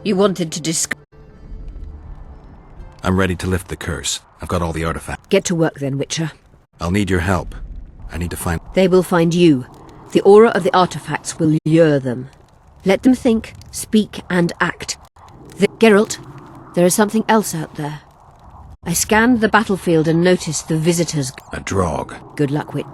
You wanted to discuss... I'm ready to lift the curse. I've got all the artifacts. Get to work then, Witcher. I'll need your help. I need to find... They will find you. The aura of the artifacts will lure them. Let them think, speak, and act. Geralt, there is something else out there. I scanned the battlefield and noticed the visitors... A Draug. Good luck, Witcher.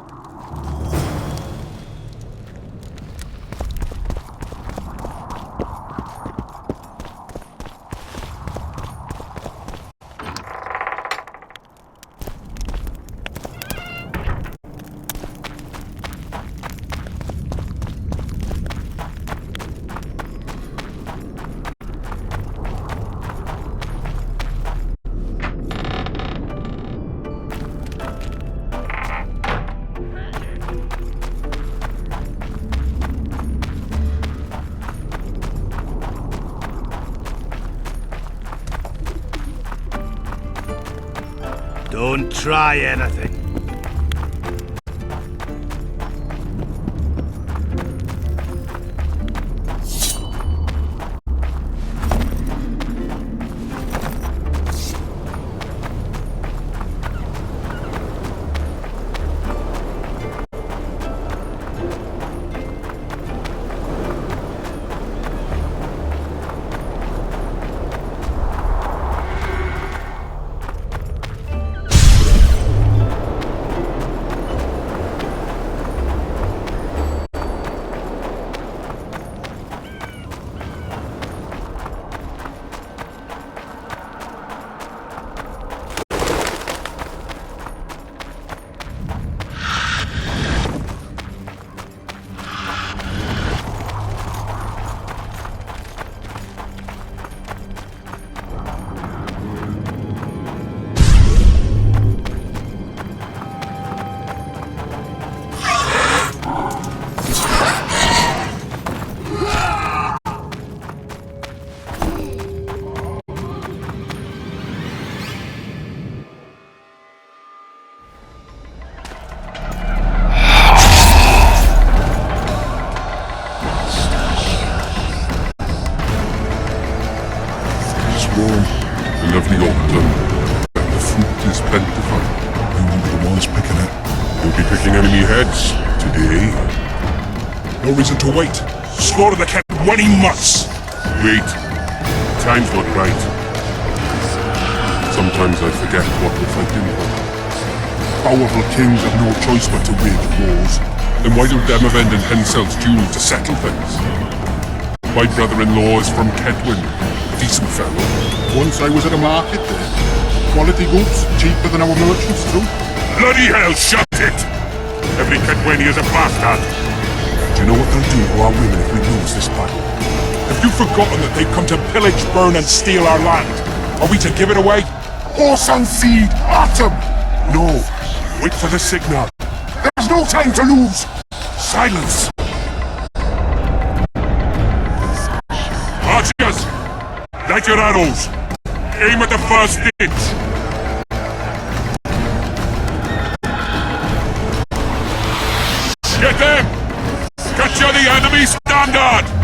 Don't try anything. The lovely autumn. The fruit is plentiful. You will be the ones picking it. You'll be picking enemy heads today. No reason to wait. Slaughter the cat when he must. Wait. Time's not right. Sometimes I forget what we're fighting for. Powerful kings have no choice but to wage wars. Then why don't Demavend and Hensel's duel to settle things? My brother-in-law is from Kedwin. Decent fellow. Once I was at a market there. Quality goods, cheaper than our merchants too. Bloody hell, shut it! Every Kedwini is a bastard! Do you know what they'll do to our women if we lose this battle? Have you forgotten that they've come to pillage, burn and steal our land? Are we to give it away? Horse and feed, autumn! No, wait for the signal. There's no time to lose! Silence! Archers! Light your arrows! Aim at the first ditch! Get them! Capture the enemy standard!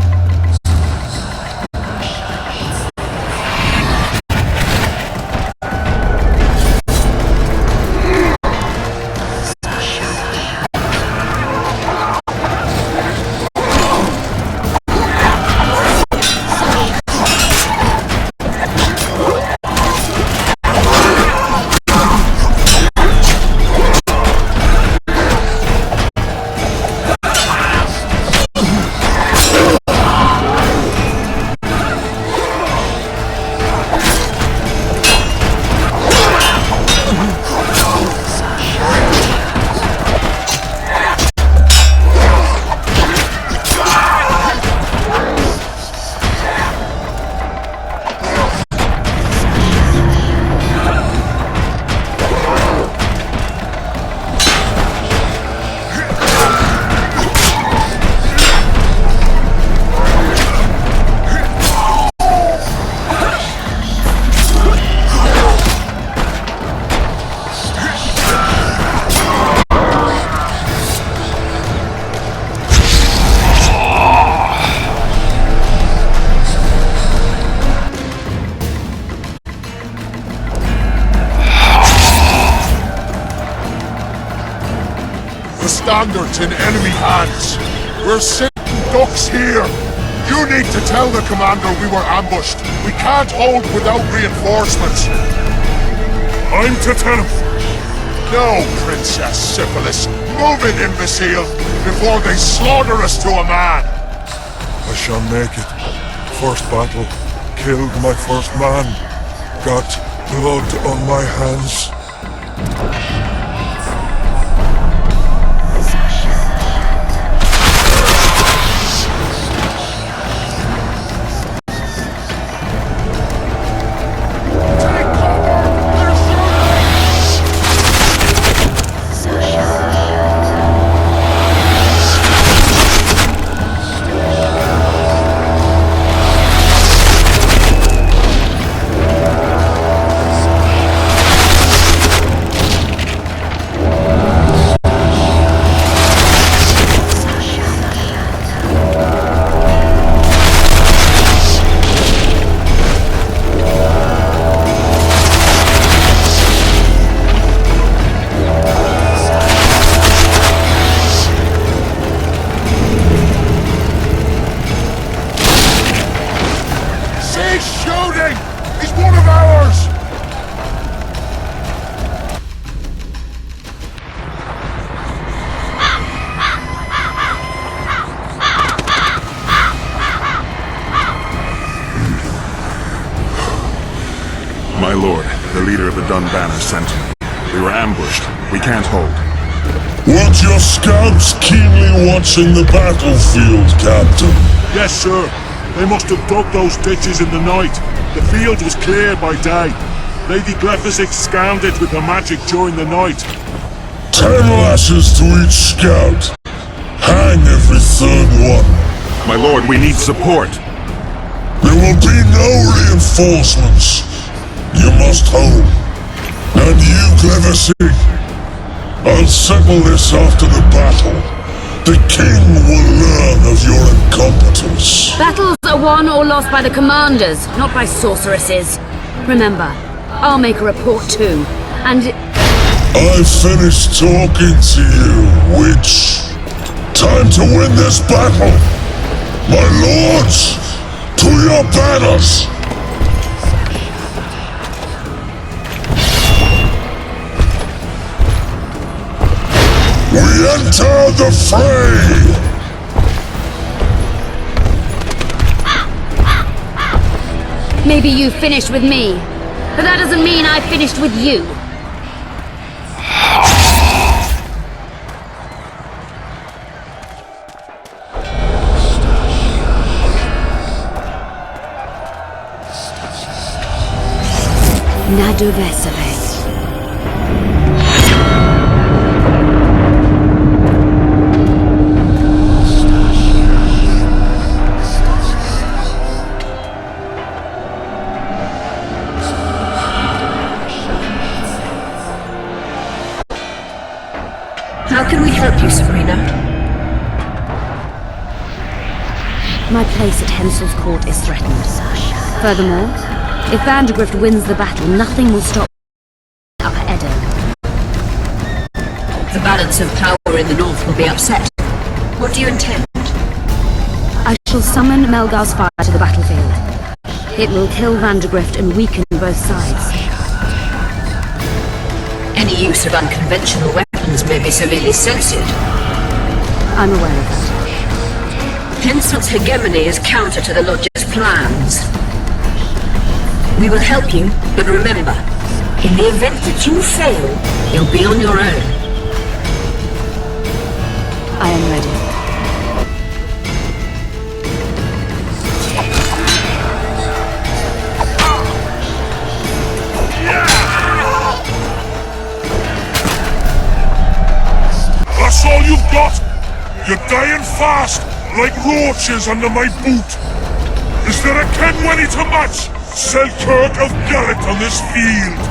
standards in enemy hands. We're sitting ducks here. You need to tell the commander we were ambushed. We can't hold without reinforcements. I'm to tell him. No, Princess Syphilis. Move it, imbecile, before they slaughter us to a man. I shall make it. First battle. Killed my first man. Got blood on my hands. My lord, the leader of the Dunbanner sent me. We were ambushed. We can't hold. Weren't your scouts keenly watching the battlefield, Captain? Yes, sir. They must have dug those ditches in the night. The field was cleared by day. Lady Glephisic scanned it with her magic during the night. 10 lashes to each scout. Hang every third one. My lord, we need support. There will be no reinforcements. You must hold. And you, Glephisic, I'll settle this after the battle. The king will learn of your incompetence. Battles are won or lost by the commanders, not by sorceresses. Remember, I'll make a report too, and... I've finished talking to you, witch. Time to win this battle. My lords, to your banners. We enter the fray! Maybe you finished with me, but that doesn't mean I finished with you. Nadovesave. How can we help you, Sabrina? My place at Hensel's court is threatened. Furthermore, if Vandergrift wins the battle, nothing will stop Upper Edo. The balance of power in the north will be upset. What do you intend? I shall summon Melgar's fire to the battlefield. It will kill Vandergrift and weaken both sides. Any use of unconventional weapons may be severely censored. I'm aware of that. Hensel's hegemony is counter to the Lodge's plans. We will help you, but remember, in the event that you fail, you'll be on your own. I am ready. That's all you've got? You're dying fast, like roaches under my boot. Is there a Kenwenny to match Selkirk of Garrett on this field?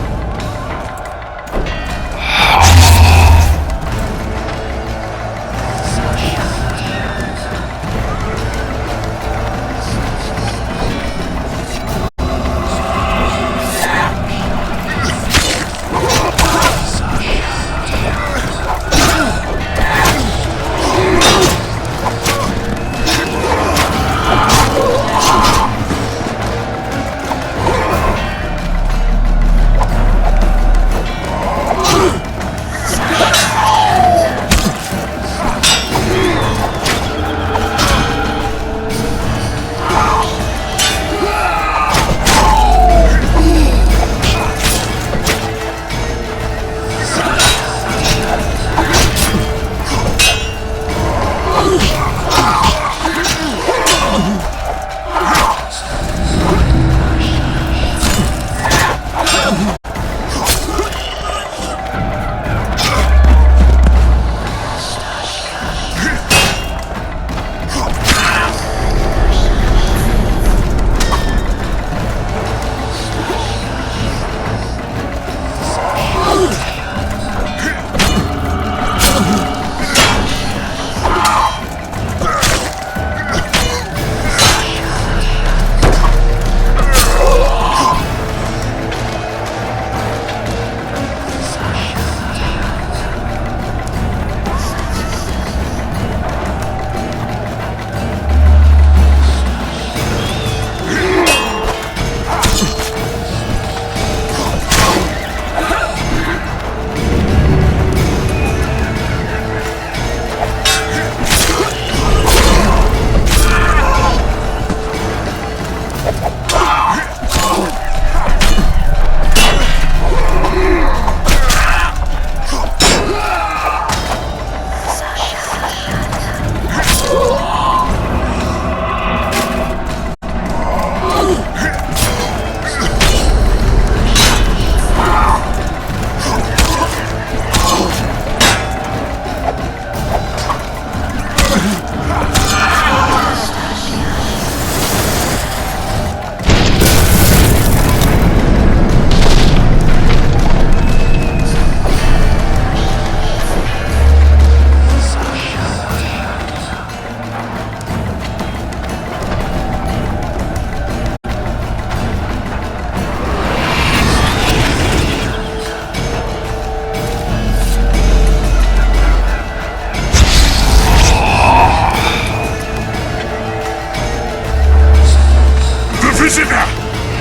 Prisoner!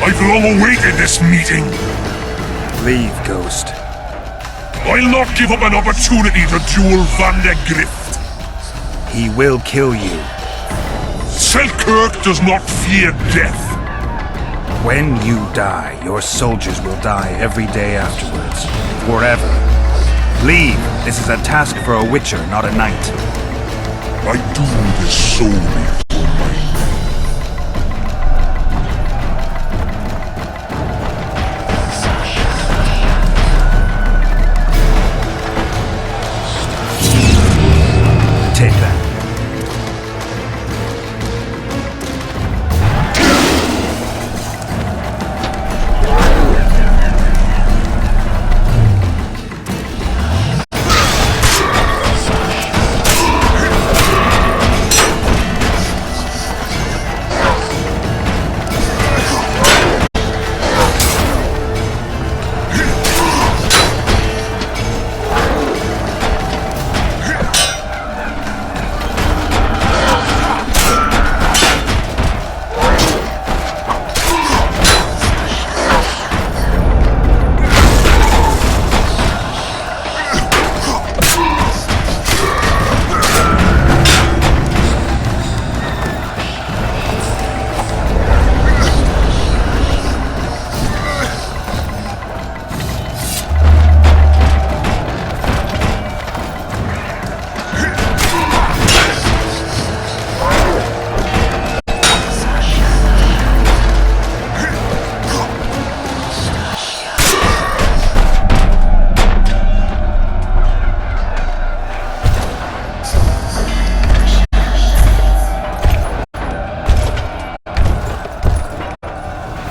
I've long awaited this meeting. Leave, Ghost. I'll not give up an opportunity to duel Van der Grift. He will kill you. Selkirk does not fear death. When you die, your soldiers will die every day afterwards. Forever. Leave. This is a task for a witcher, not a knight. I do this solely for my... Take that.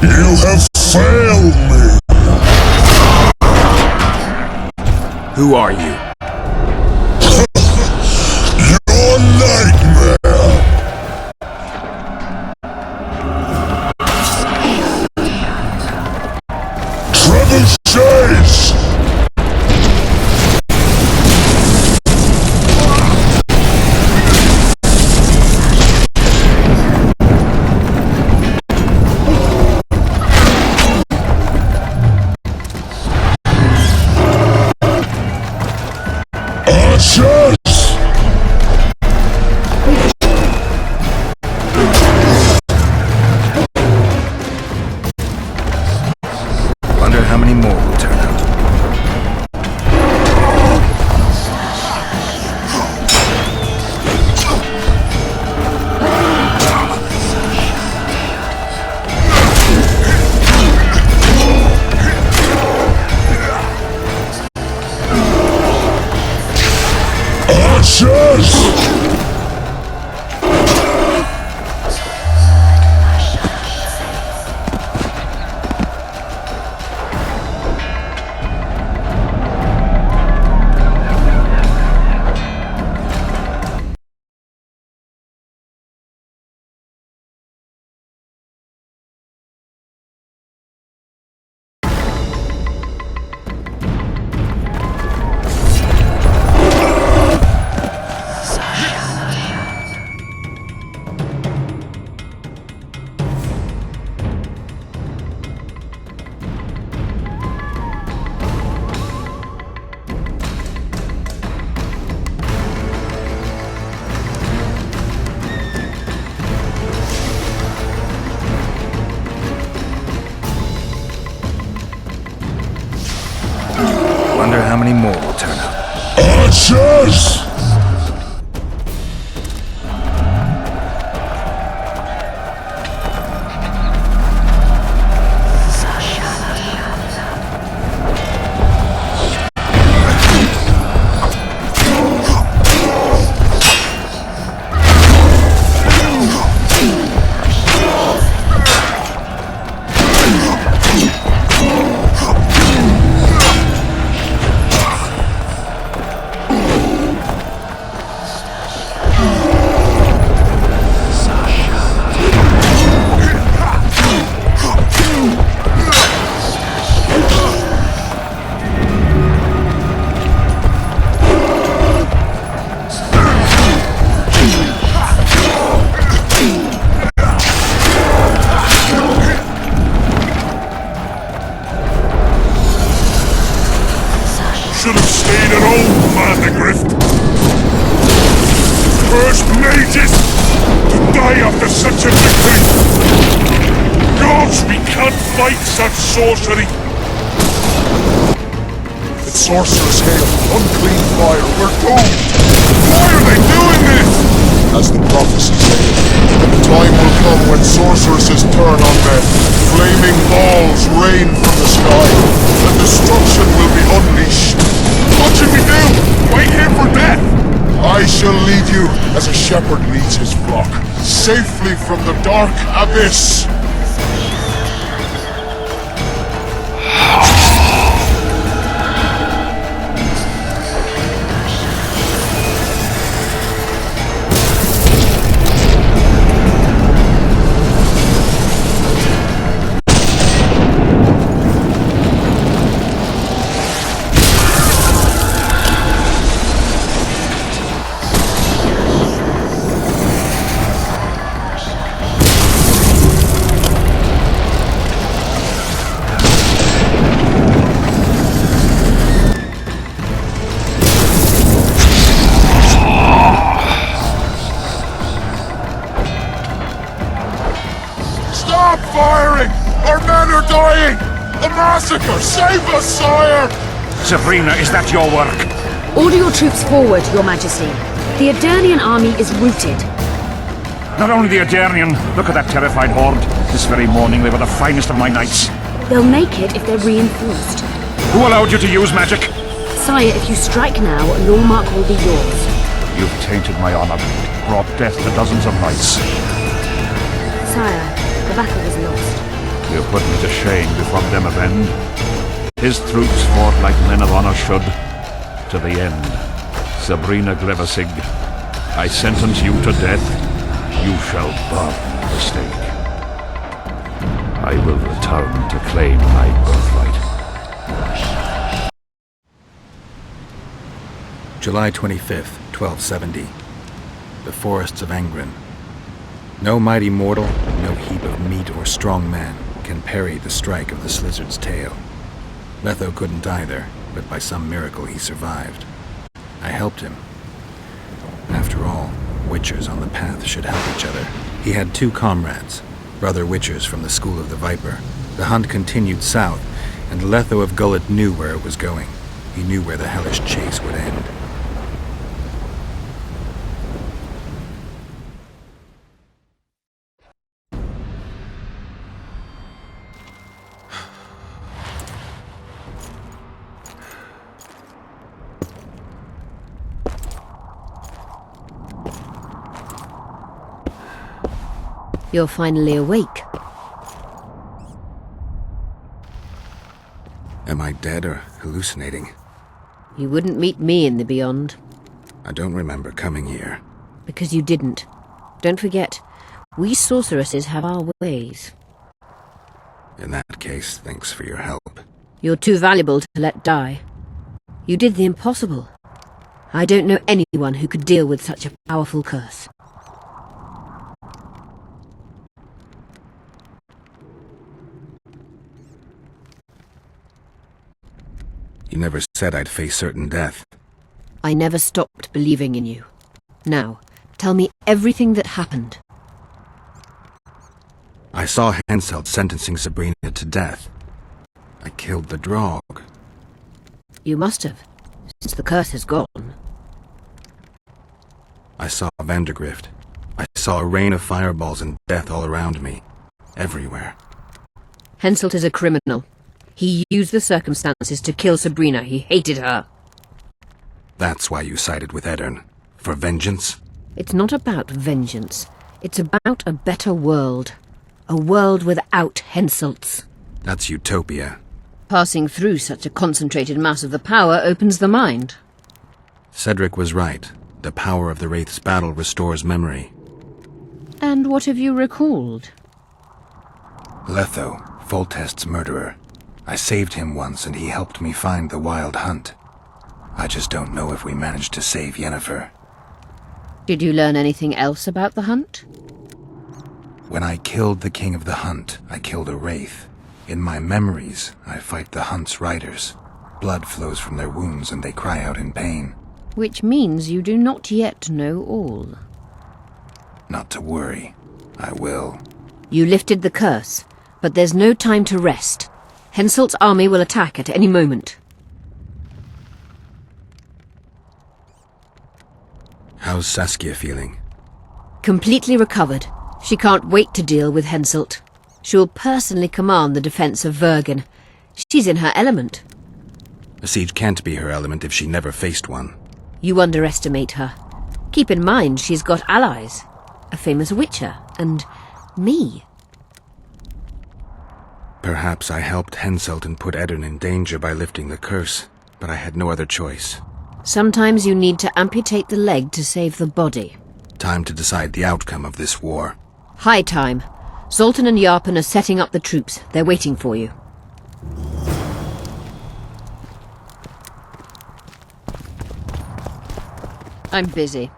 You have failed me! Who are you? Your nightmare! Trebuchets! Archers! Wonder how many more will turn out. Archers! Wonder how many more will turn out. Archers! fight such sorcery! It's sorcerer's hail, unclean fire, we're doomed! Why are they doing this? As the prophecy said, the time will come when sorceresses turn on men. Flaming balls rain from the sky, and destruction will be unleashed. What should we do? Wait here for death? I shall lead you as a shepherd leads his flock, safely from the dark abyss. Stop firing! Our men are dying! A massacre! Save us, sire! Sabrina, is that your work? Order your troops forward, Your Majesty. The Adernian army is routed. Not only the Adernian, look at that terrified horde. This very morning they were the finest of my knights. They'll make it if they're reinforced. Who allowed you to use magic? Sire, if you strike now, Lawmark will be yours. You've tainted my honor, brought death to dozens of knights. Sire, the battle was lost. You put me to shame before Demavend. His troops fought like men of honor should, to the end. Sabrina Glevasig, I sentence you to death. You shall burn the stake. I will return to claim my birthright. July 25th, 1270. The forests of Angren. No mighty mortal, no heap of meat or strong man can parry the strike of the Slizzard's tail. Letho couldn't either, but by some miracle he survived. I helped him. After all, Witchers on the path should help each other. He had two comrades, brother Witchers from the School of the Viper. The hunt continued south, and Letho of Gullet knew where it was going. He knew where the hellish chase would end. You're finally awake. Am I dead or hallucinating? You wouldn't meet me in the Beyond. I don't remember coming here. Because you didn't. Don't forget, we sorceresses have our ways. In that case, thanks for your help. You're too valuable to let die. You did the impossible. I don't know anyone who could deal with such a powerful curse. You never said I'd face certain death. I never stopped believing in you. Now, tell me everything that happened. I saw Henselt sentencing Sabrina to death. I killed the Drog. You must have, since the curse has gone. I saw Vandergrift. I saw a rain of fireballs and death all around me. Everywhere. Henselt is a criminal. He used the circumstances to kill Sabrina. He hated her. That's why you sided with Eddern. For vengeance? It's not about vengeance. It's about a better world. A world without Henselts. That's utopia. Passing through such a concentrated mass of the power opens the mind. Cedric was right. The power of the Wraith's battle restores memory. And what have you recalled? Letho, Foltest's murderer. I saved him once and he helped me find the Wild Hunt. I just don't know if we managed to save Yennefer. Did you learn anything else about the hunt? When I killed the King of the Hunt, I killed a Wraith. In my memories, I fight the Hunt's riders. Blood flows from their wounds and they cry out in pain. Which means you do not yet know all. Not to worry. I will. You lifted the curse, But there's no time to rest. Henselt's army will attack at any moment. How's Saskia feeling? Completely recovered. She can't wait to deal with Henselt. She will personally command the defense of Vergen. She's in her element. A siege can't be her element if she never faced one. You underestimate her. Keep in mind she's got allies. A famous witcher, and me. Perhaps I helped Henselt and put Eddern in danger by lifting the curse, but I had no other choice. Sometimes you need to amputate the leg to save the body. Time to decide the outcome of this war. High time. Zoltan and Yarpen are setting up the troops. They're waiting for you. I'm busy.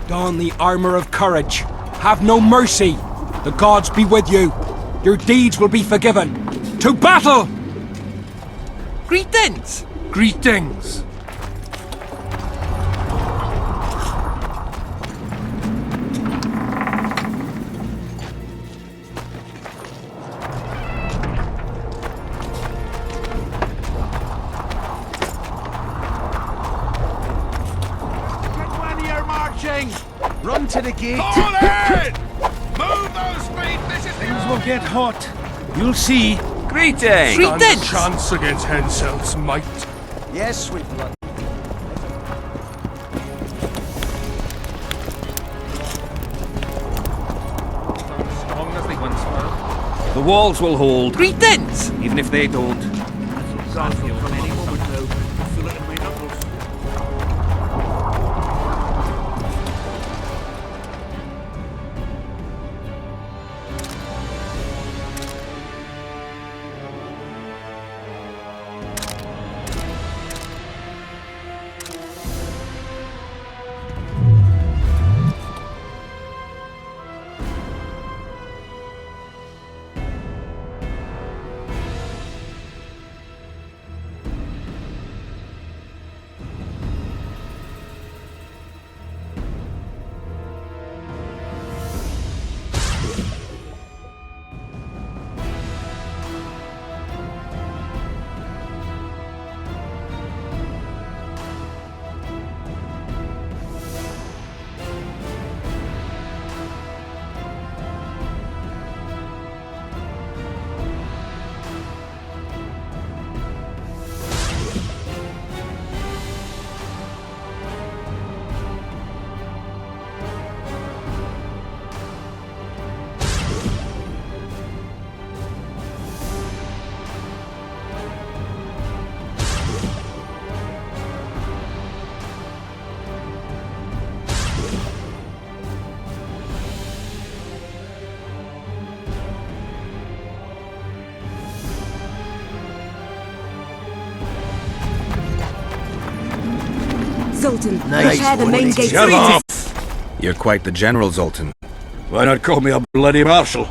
Don the armor of courage. Have no mercy. The gods be with you. Your deeds will be forgiven. To battle! Greetings! Greetings. Run to the gate! Fall in! Move those feet! This is Things will get hot. You'll see. Greetings! Stand a chance against Henselt's might. Yes, sweet blood. Strong as they once were. The walls will hold. Greetings! Even if they don't. From any moment now. Feel it in my knuckles. Zoltan, Nice. prepare the main gate. Shut up! You're quite the general, Zoltan. Why not call me a bloody marshal?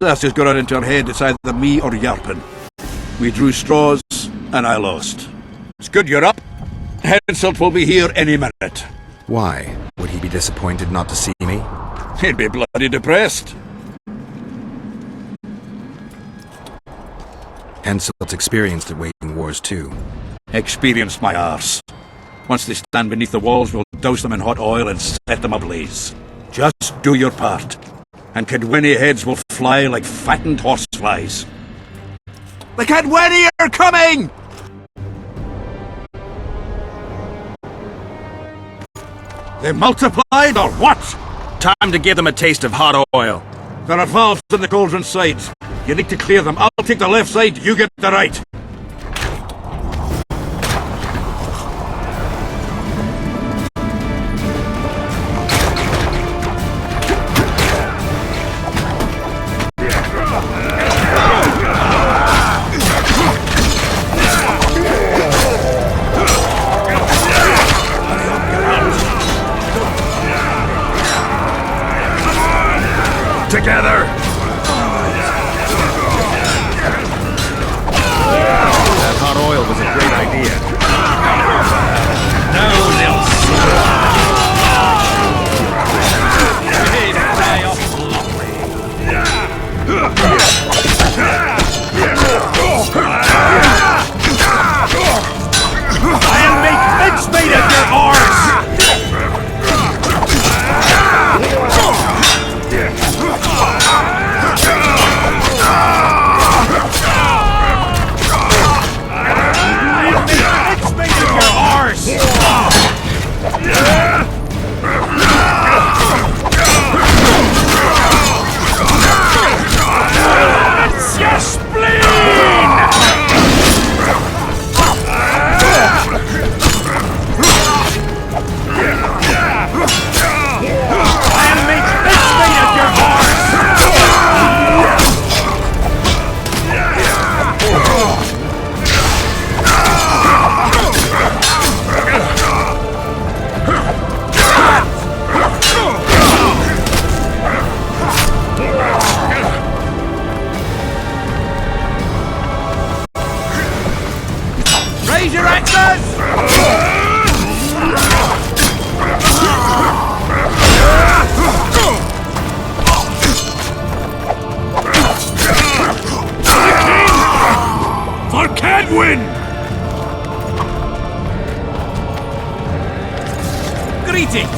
Sassie's got it into her head it's either me or Yarpen. We drew straws, and I lost. It's good you're up. Henselt will be here any minute. Why? Would he be disappointed not to see me? He'd be bloody depressed. Henselt's experienced at waging wars too. Experienced my arse. Once they stand beneath the walls, we'll douse them in hot oil and set them ablaze. Just do your part, and Cadwenny heads will fly like fattened horseflies. The Cadwenny are coming! They multiplied, or what? Time to give them a taste of hot oil. There are valves in the cauldron sides. You need to clear them. I'll take the left side, you get the right. Together! That hot oil was a great idea. Now they'll see. Hey, fly off I'll make mincemeat of your arse! Raise your axes! For Cadwyn! Greetings!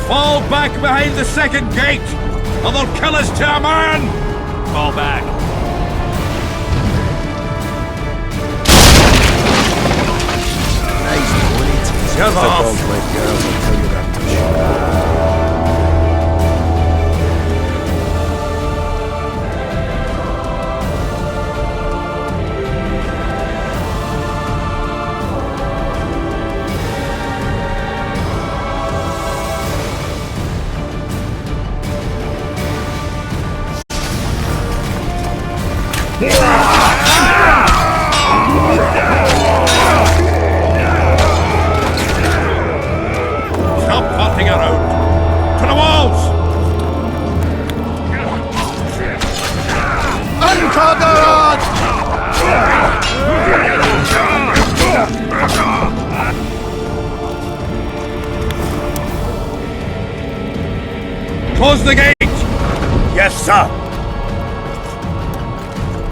Fall back behind the second gate, or they'll kill us to a man! Fall back. Nice bullet. Shut off! Girls, I'll tell you that much. Stop farting around! To the walls! Uncovered! Close the gate! Yes, sir!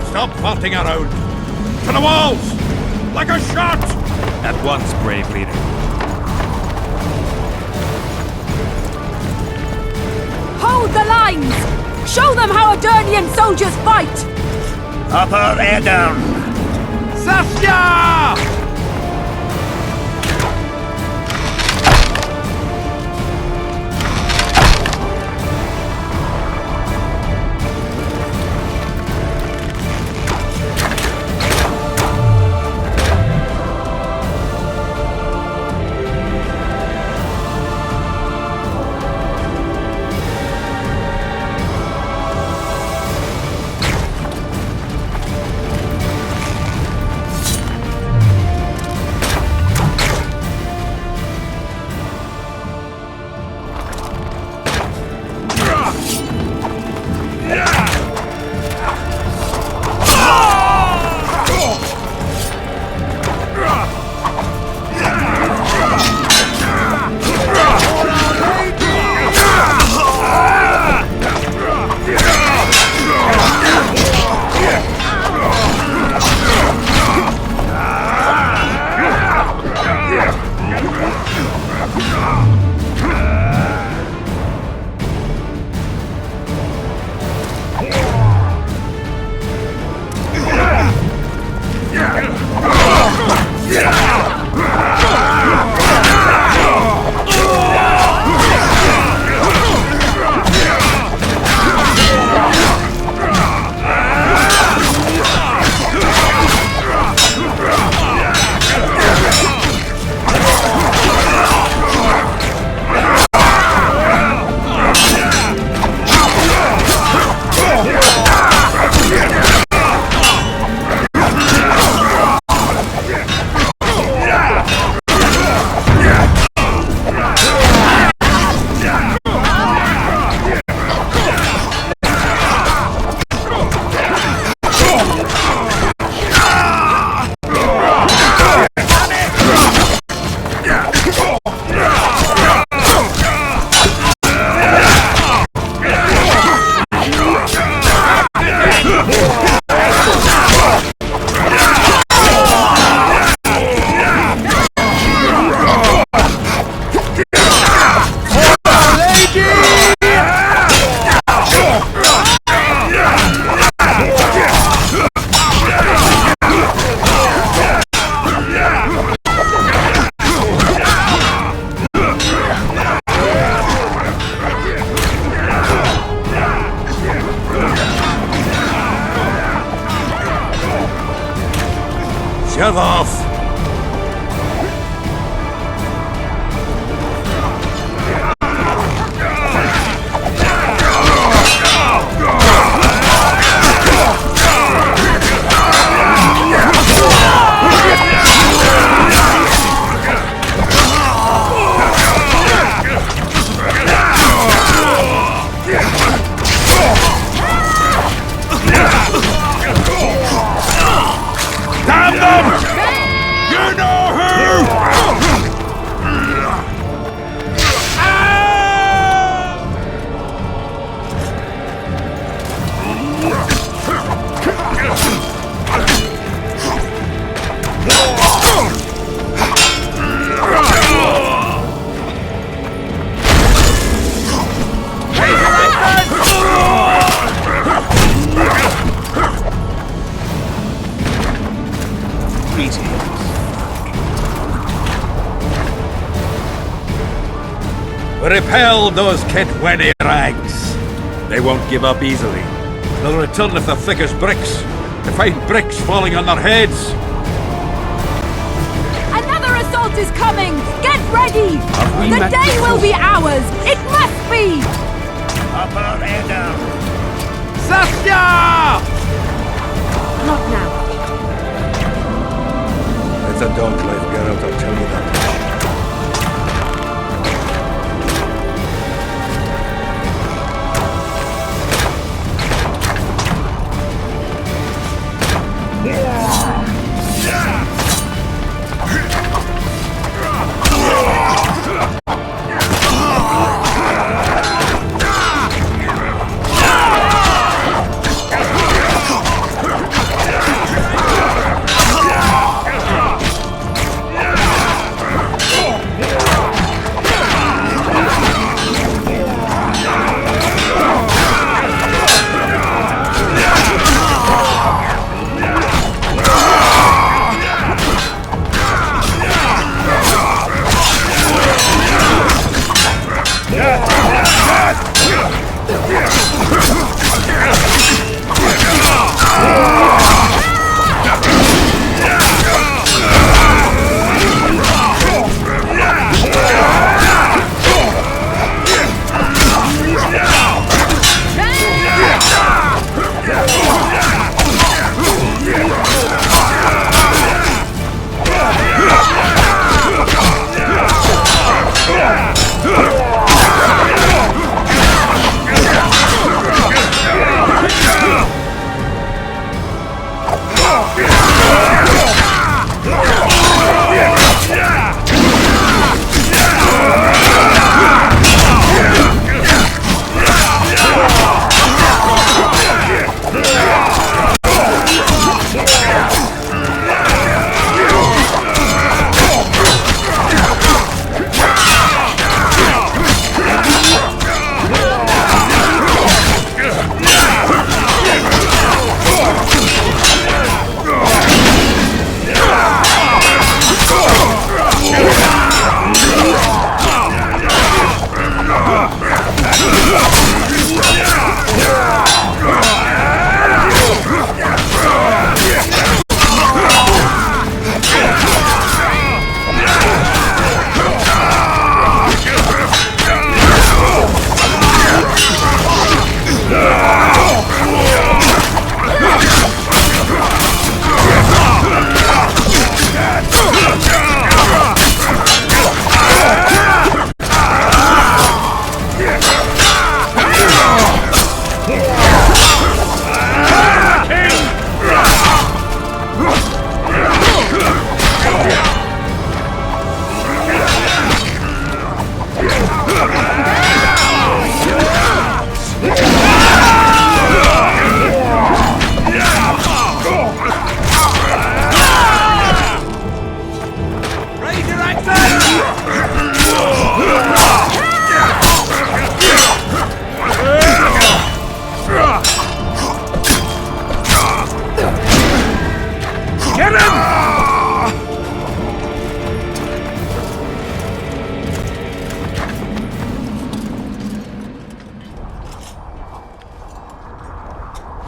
Stop farting around! To the walls! Like a shot! At once, brave leader. Hold the lines! Show them how Adernian soldiers fight! Upper air down! Saskia! Shove off! Damn them! You know who! Repel those Kedwenny rags. They won't give up easily. They'll return if they're thick as bricks, to find bricks falling on their heads. Another assault is coming! Get ready! we The met day before? will be ours! It must be! Saskia! Not now. It's a dog life, Geralt, I'll tell you that.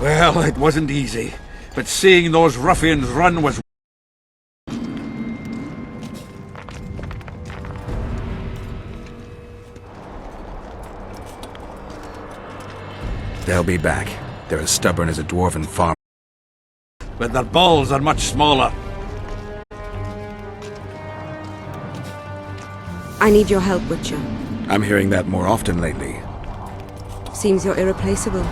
Well, it wasn't easy, but seeing those ruffians run was They'll be back. They're as stubborn as a dwarven farm. But their balls are much smaller. I need your help, Witcher. I'm hearing that more often lately. Seems you're irreplaceable.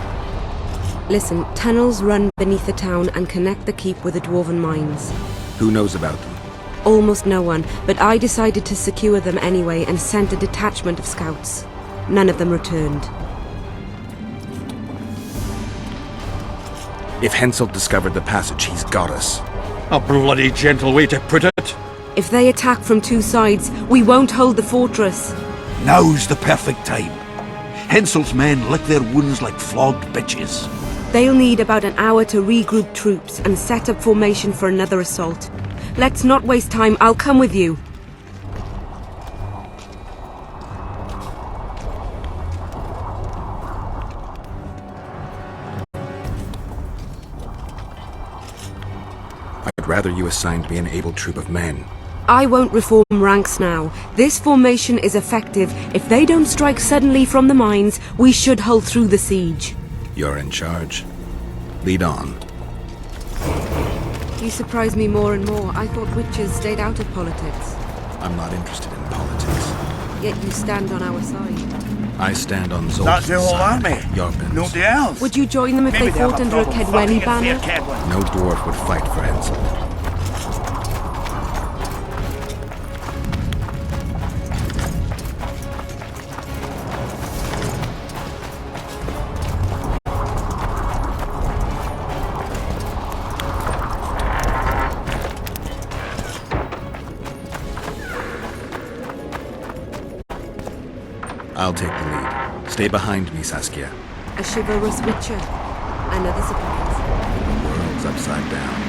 Listen, tunnels run beneath the town and connect the keep with the dwarven mines. Who knows about them? Almost no one, but I decided to secure them anyway and sent a detachment of scouts. None of them returned. If Henselt discovered the passage, he's got us. A bloody gentle way to put it. If they attack from two sides, we won't hold the fortress. Now's the perfect time. Henselt's men lick their wounds like flogged bitches. They'll need about an hour to regroup troops and set up formation for another assault. Let's not waste time. I'll come with you. I'd rather you assigned me an able troop of men. I won't reform ranks now. This formation is effective. If they don't strike suddenly from the mines, we should hold through the siege. You're in charge. Lead on. You surprise me more and more. I thought witches stayed out of politics. I'm not interested in politics. Yet you stand on our side. I stand on Zoltan's That's the whole side. army. Jorpin's. Nobody else. Would you join them if they fought under a Kedweni banner? No dwarf would fight for Henselt. I'll take the lead. Stay behind me, Saskia. A chivalrous witcher. Another surprise. The world's upside down.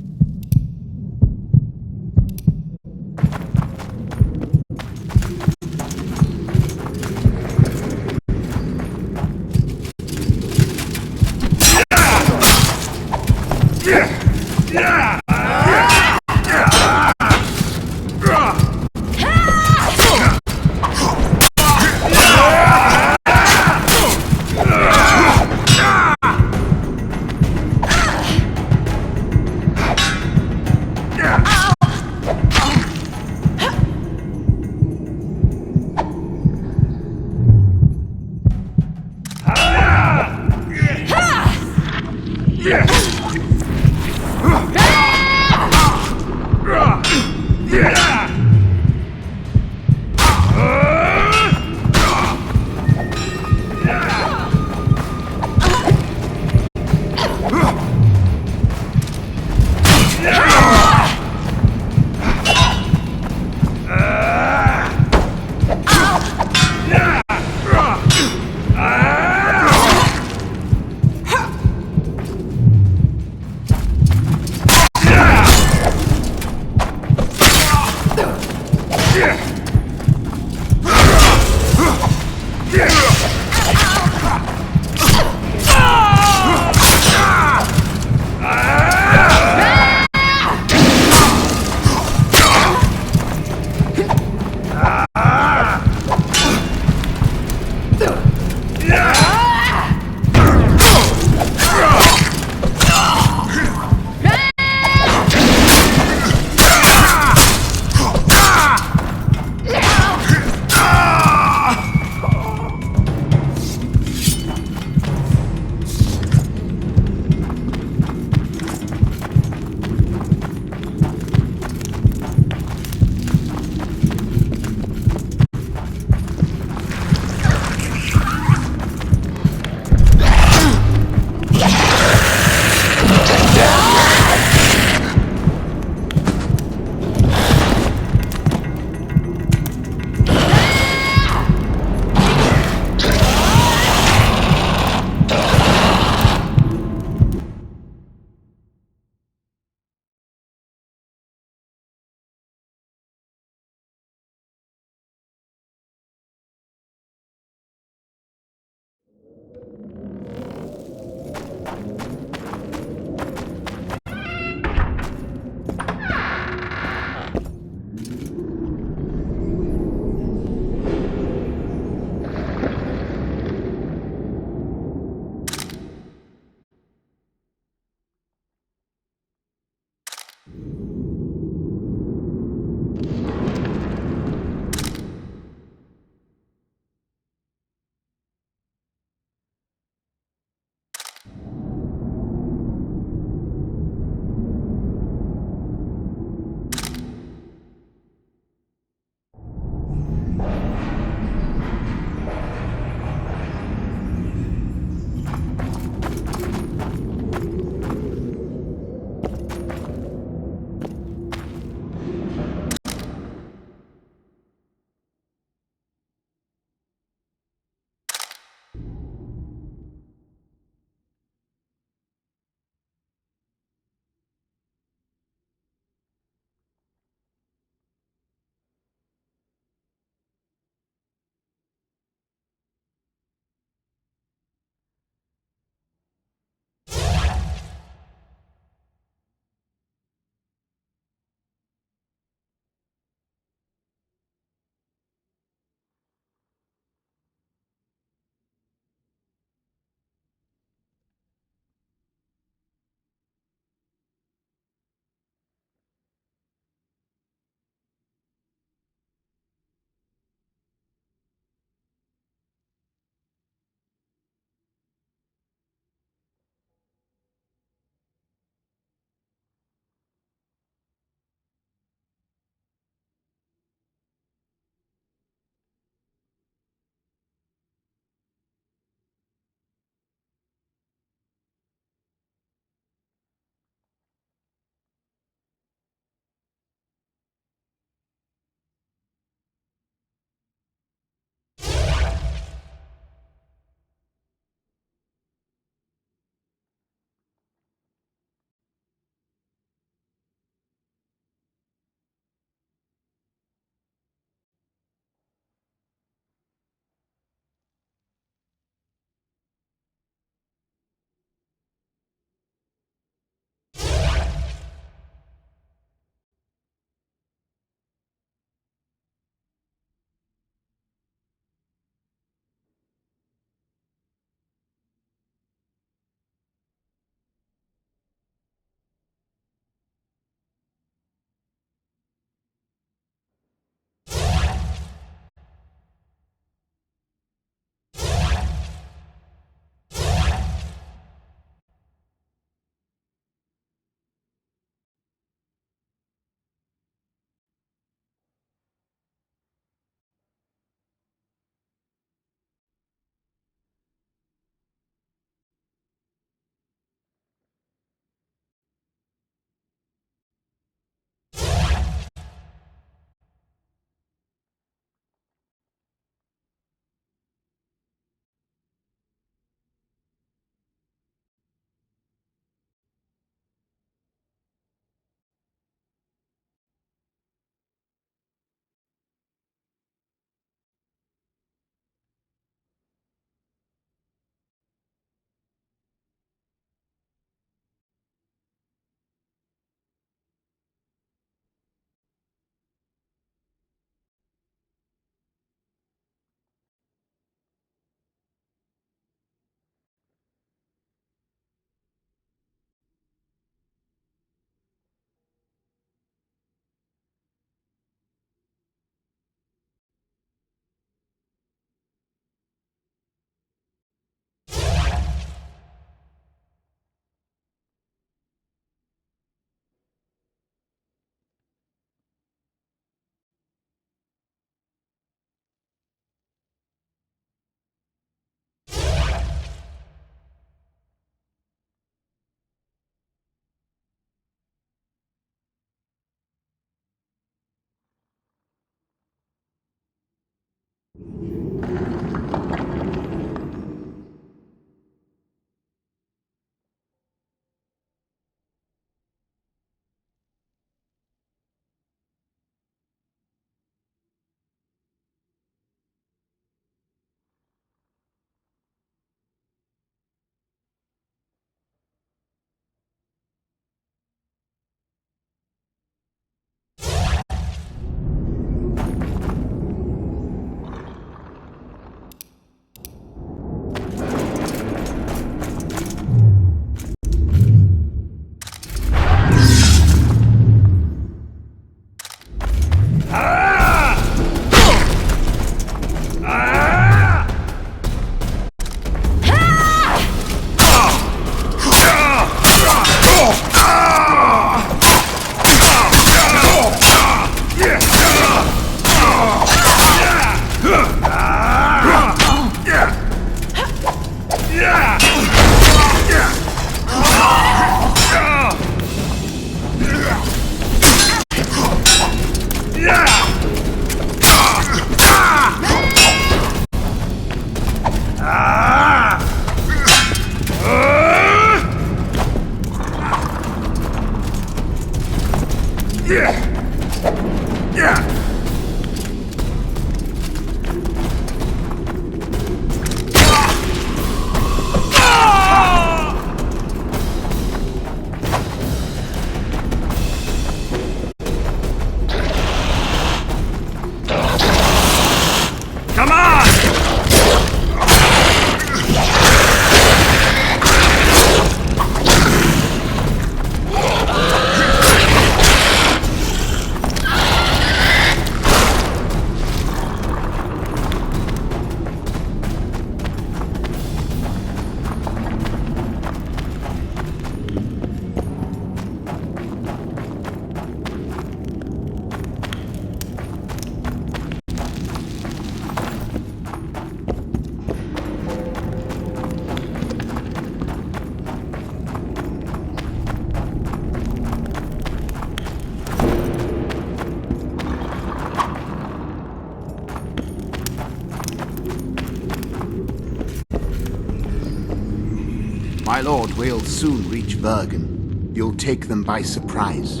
My lord, we'll soon reach Bergen. You'll take them by surprise.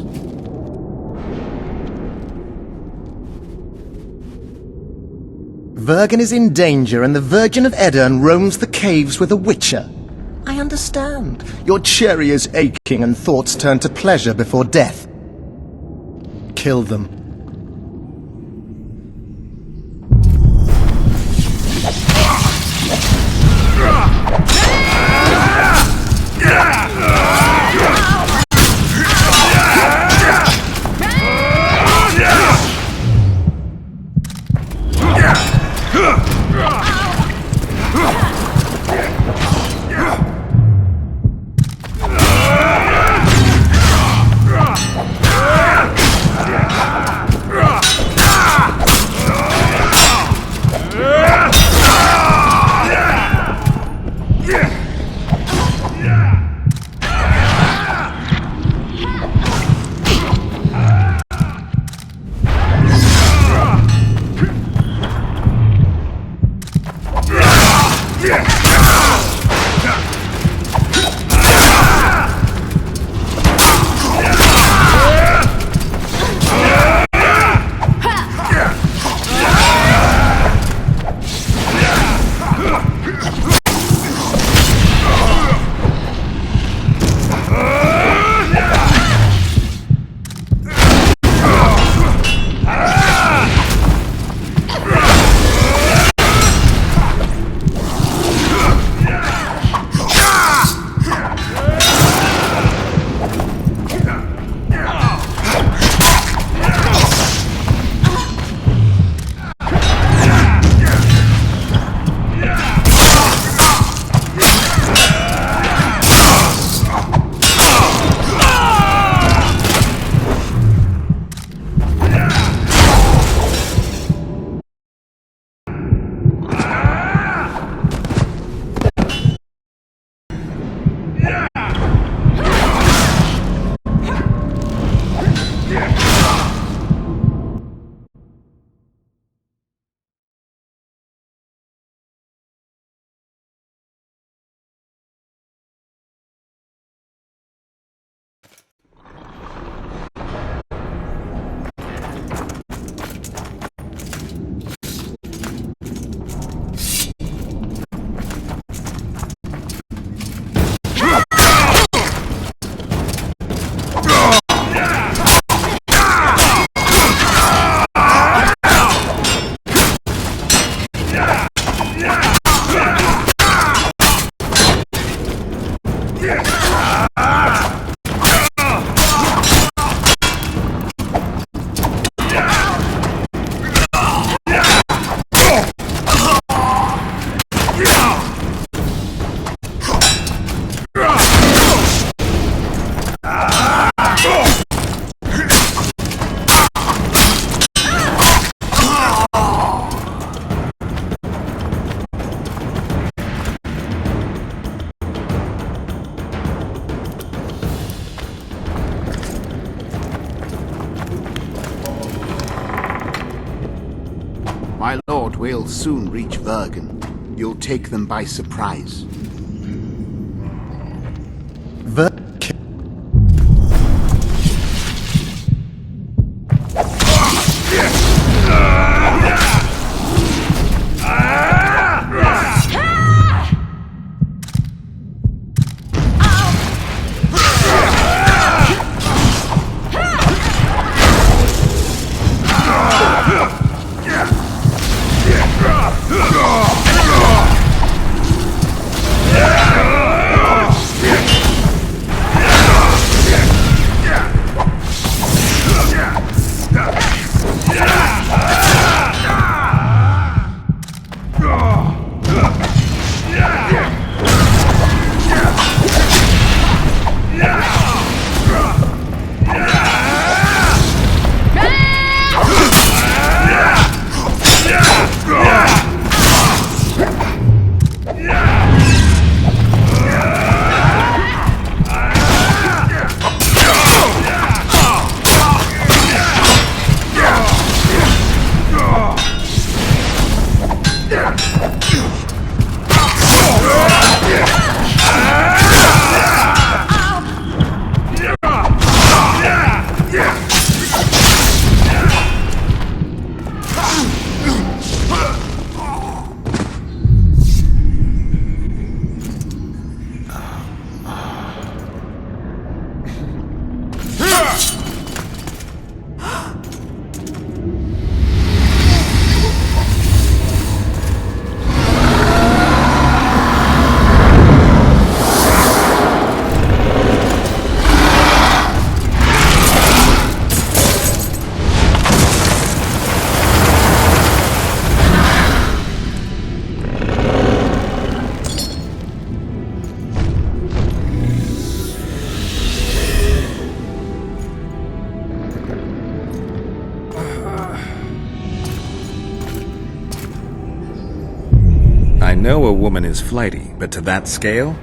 Vergen is in danger and the Virgin of Edirn roams the caves with a witcher. I understand. Your cherry is aching and thoughts turn to pleasure before death. Kill them. My lord, we'll soon reach Bergen. You'll take them by surprise. know a woman is flighty, but to that scale?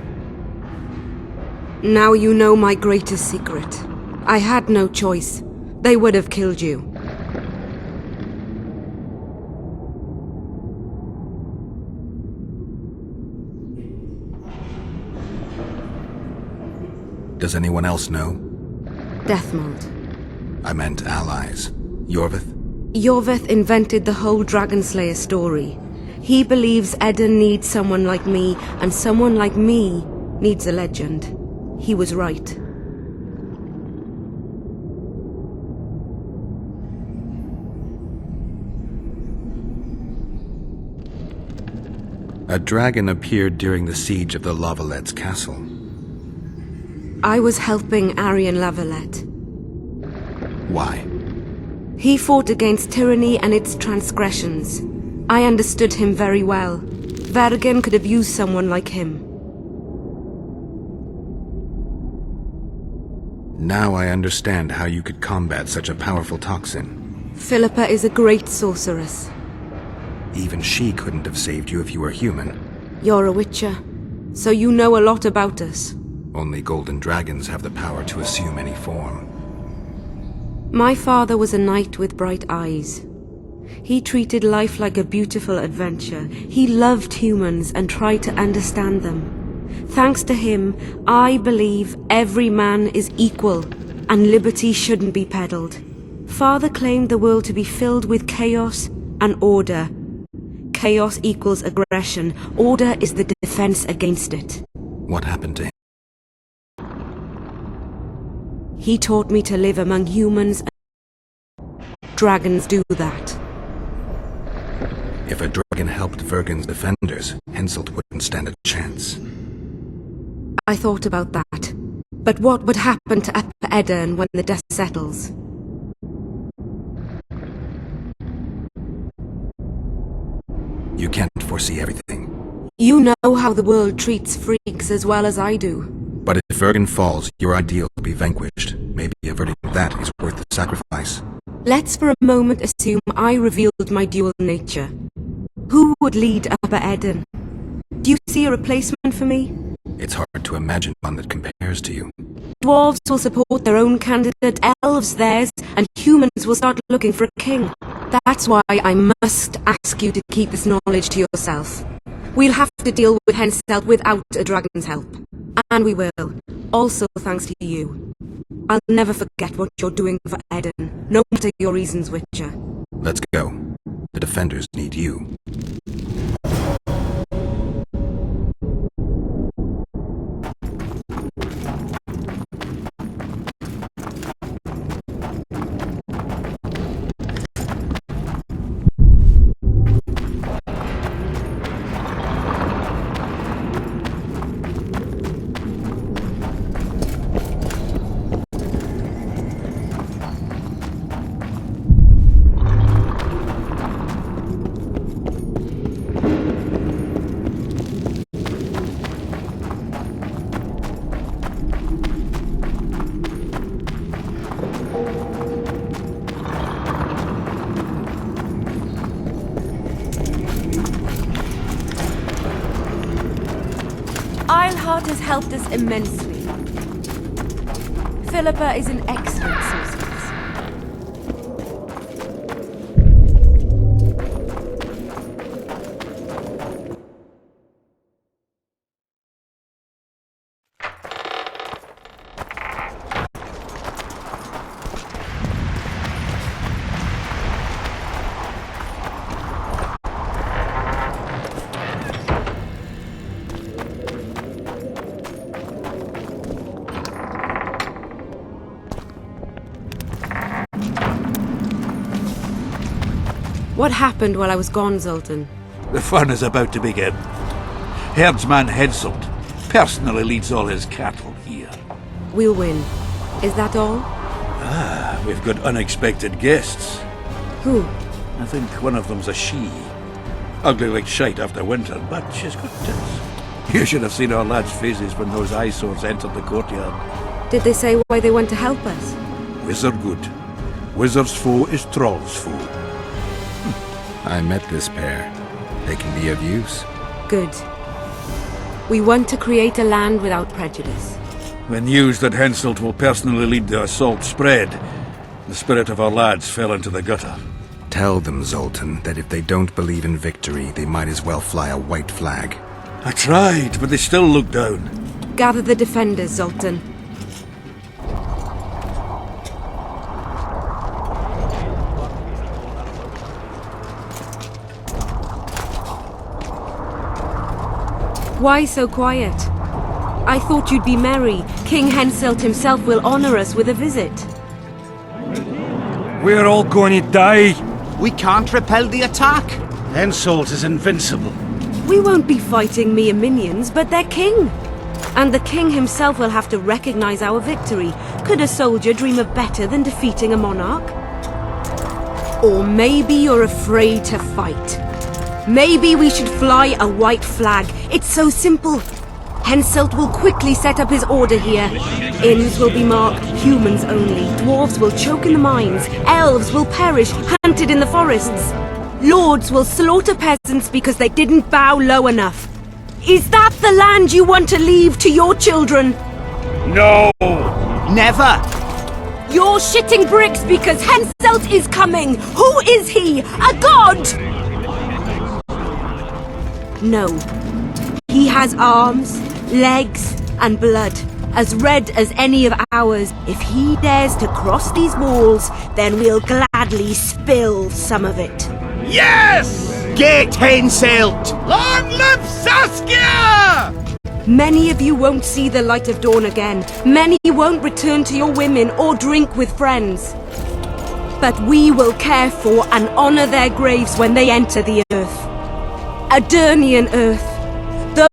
Now you know my greatest secret. I had no choice. They would have killed you. Does anyone else know? Deathmold. I meant allies. Yorvith? Yorvith invented the whole Dragonslayer story. He believes Eden needs someone like me, and someone like me needs a legend. He was right. A dragon appeared during the siege of the Lavalette's castle. I was helping Aryan Lavalette. Why? He fought against tyranny and its transgressions. I understood him very well. Vergen could have used someone like him. Now I understand how you could combat such a powerful toxin. Philippa is a great sorceress. Even she couldn't have saved you if you were human. You're a witcher, so you know a lot about us. Only golden dragons have the power to assume any form. My father was a knight with bright eyes. He treated life like a beautiful adventure. He loved humans and tried to understand them. Thanks to him, I believe every man is equal, and liberty shouldn't be peddled. Father claimed the world to be filled with chaos and order. Chaos equals aggression. Order is the defense against it. What happened to him? He taught me to live among humans. Dragons do that. If a dragon helped Vergen's defenders, Henselt wouldn't stand a chance. I thought about that. But what would happen to Upper Edirn when the dust settles? You can't foresee everything. You know how the world treats freaks as well as I do. But if Vergen falls, your ideal will be vanquished. Maybe averting that is worth the sacrifice. Let's for a moment assume I revealed my dual nature. Who would lead Upper Edirn? Do you see a replacement for me? It's hard to imagine one that compares to you. Dwarves will support their own candidate, elves theirs, and humans will start looking for a king. That's why I must ask you to keep this knowledge to yourself. We'll have to deal with Henselt without a dragon's help. And we will. Also thanks to you. I'll never forget what you're doing for Edirn, no matter your reasons, Witcher. Let's go. The defenders need you. Eilhart has helped us immensely. Philippa is an excellent sorceress. What happened while I was gone, Zoltan? The fun is about to begin. Herdsman Henselt personally leads all his cattle here. We'll win. Is that all? Ah, we've got unexpected guests. Who? I think one of them's a she. Ugly like shite after winter, but she's got tits. You should have seen our lads' faces when those eyesores entered the courtyard. Did they say why they went to help us? Wizard good. Wizard's foe is Troll's foe. I met this pair. They can be of use. Good. We want to create a land without prejudice. When news that Henselt will personally lead the assault spread, the spirit of our lads fell into the gutter. Tell them, Zoltan, that if they don't believe in victory, they might as well fly a white flag. I tried, but they still look down. Gather the defenders, Zoltan. Why so quiet? I thought you'd be merry. King Henselt himself will honor us with a visit. We're all going to die. We can't repel the attack. Henselt is invincible. We won't be fighting mere minions, but their king. And the king himself will have to recognize our victory. Could a soldier dream of better than defeating a monarch? Or maybe you're afraid to fight. Maybe we should fly a white flag. It's so simple. Henselt will quickly set up his order here. Inns will be marked humans only. Dwarves will choke in the mines. Elves will perish, hunted in the forests. Lords will slaughter peasants because they didn't bow low enough. Is that the land you want to leave to your children? No! Never! You're shitting bricks because Henselt is coming! Who is he? A god! No. He has arms, legs, and blood, as red as any of ours. If he dares to cross these walls, then we'll gladly spill some of it. Yes! Get Henselt! Long live Saskia! Many of you won't see the light of dawn again. Many won't return to your women or drink with friends. But we will care for and honor their graves when they enter the earth. Adernian earth.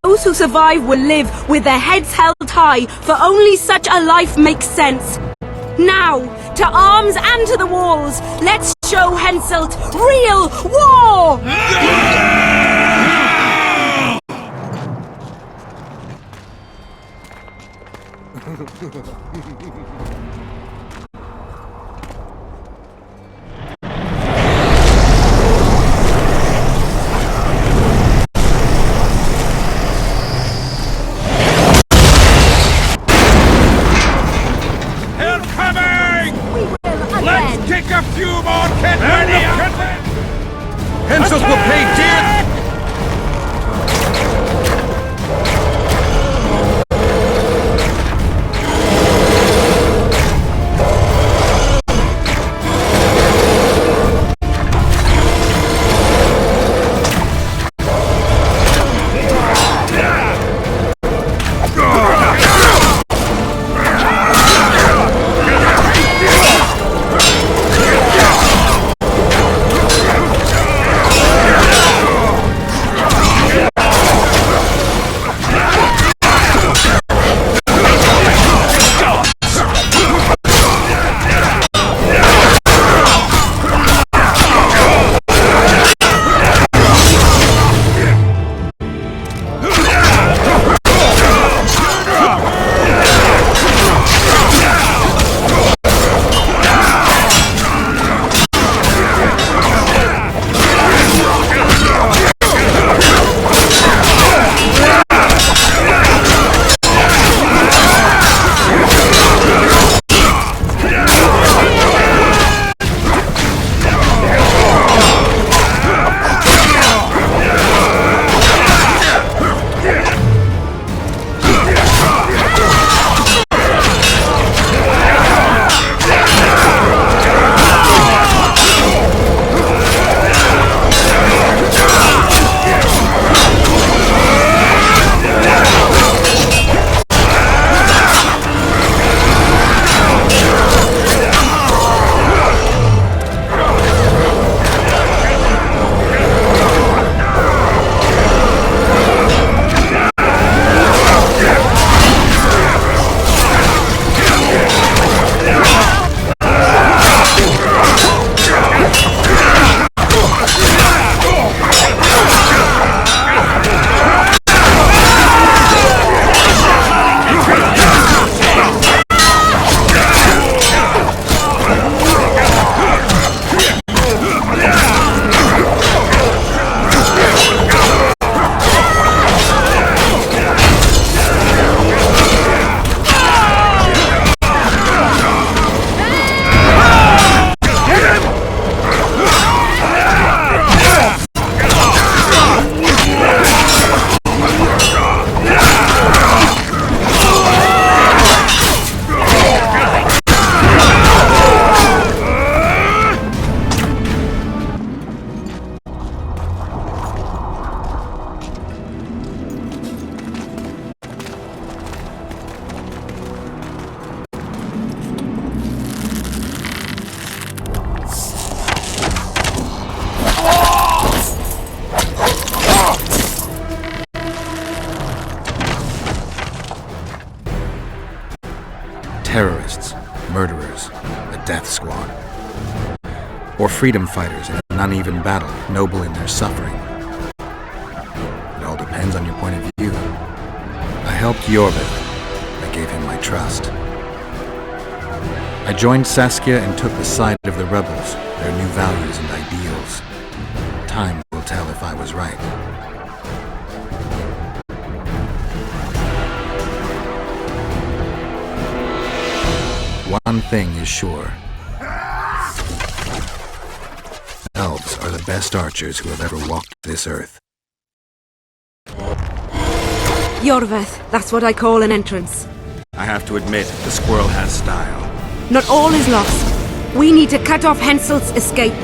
Those who survive will live with their heads held high, for only such a life makes sense. Now, to arms and to the walls, let's show Henselt real war! Take a few more Henselt will pay dear! or freedom fighters in an uneven battle, noble in their suffering? It all depends on your point of view. I helped Yorvith. I gave him my trust. I joined Saskia and took the side of the rebels, their new values and ideals. Time will tell if I was right. One thing is sure. Elves are the best archers who have ever walked this earth. Yorvith, that's what I call an entrance. I have to admit, the squirrel has style. Not all is lost. We need to cut off Henselt's escape.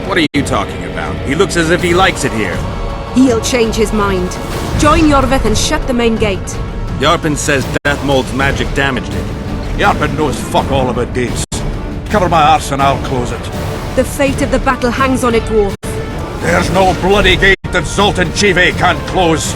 What are you talking about? He looks as if he likes it here. He'll change his mind. Join Yorvith and shut the main gate. Yarpen says Deathmold's magic damaged it. Yarpen knows fuck all about gates. Cover my arse and I'll close it. The fate of the battle hangs on it, dwarf. There's no bloody gate that Zoltan Chive can't close.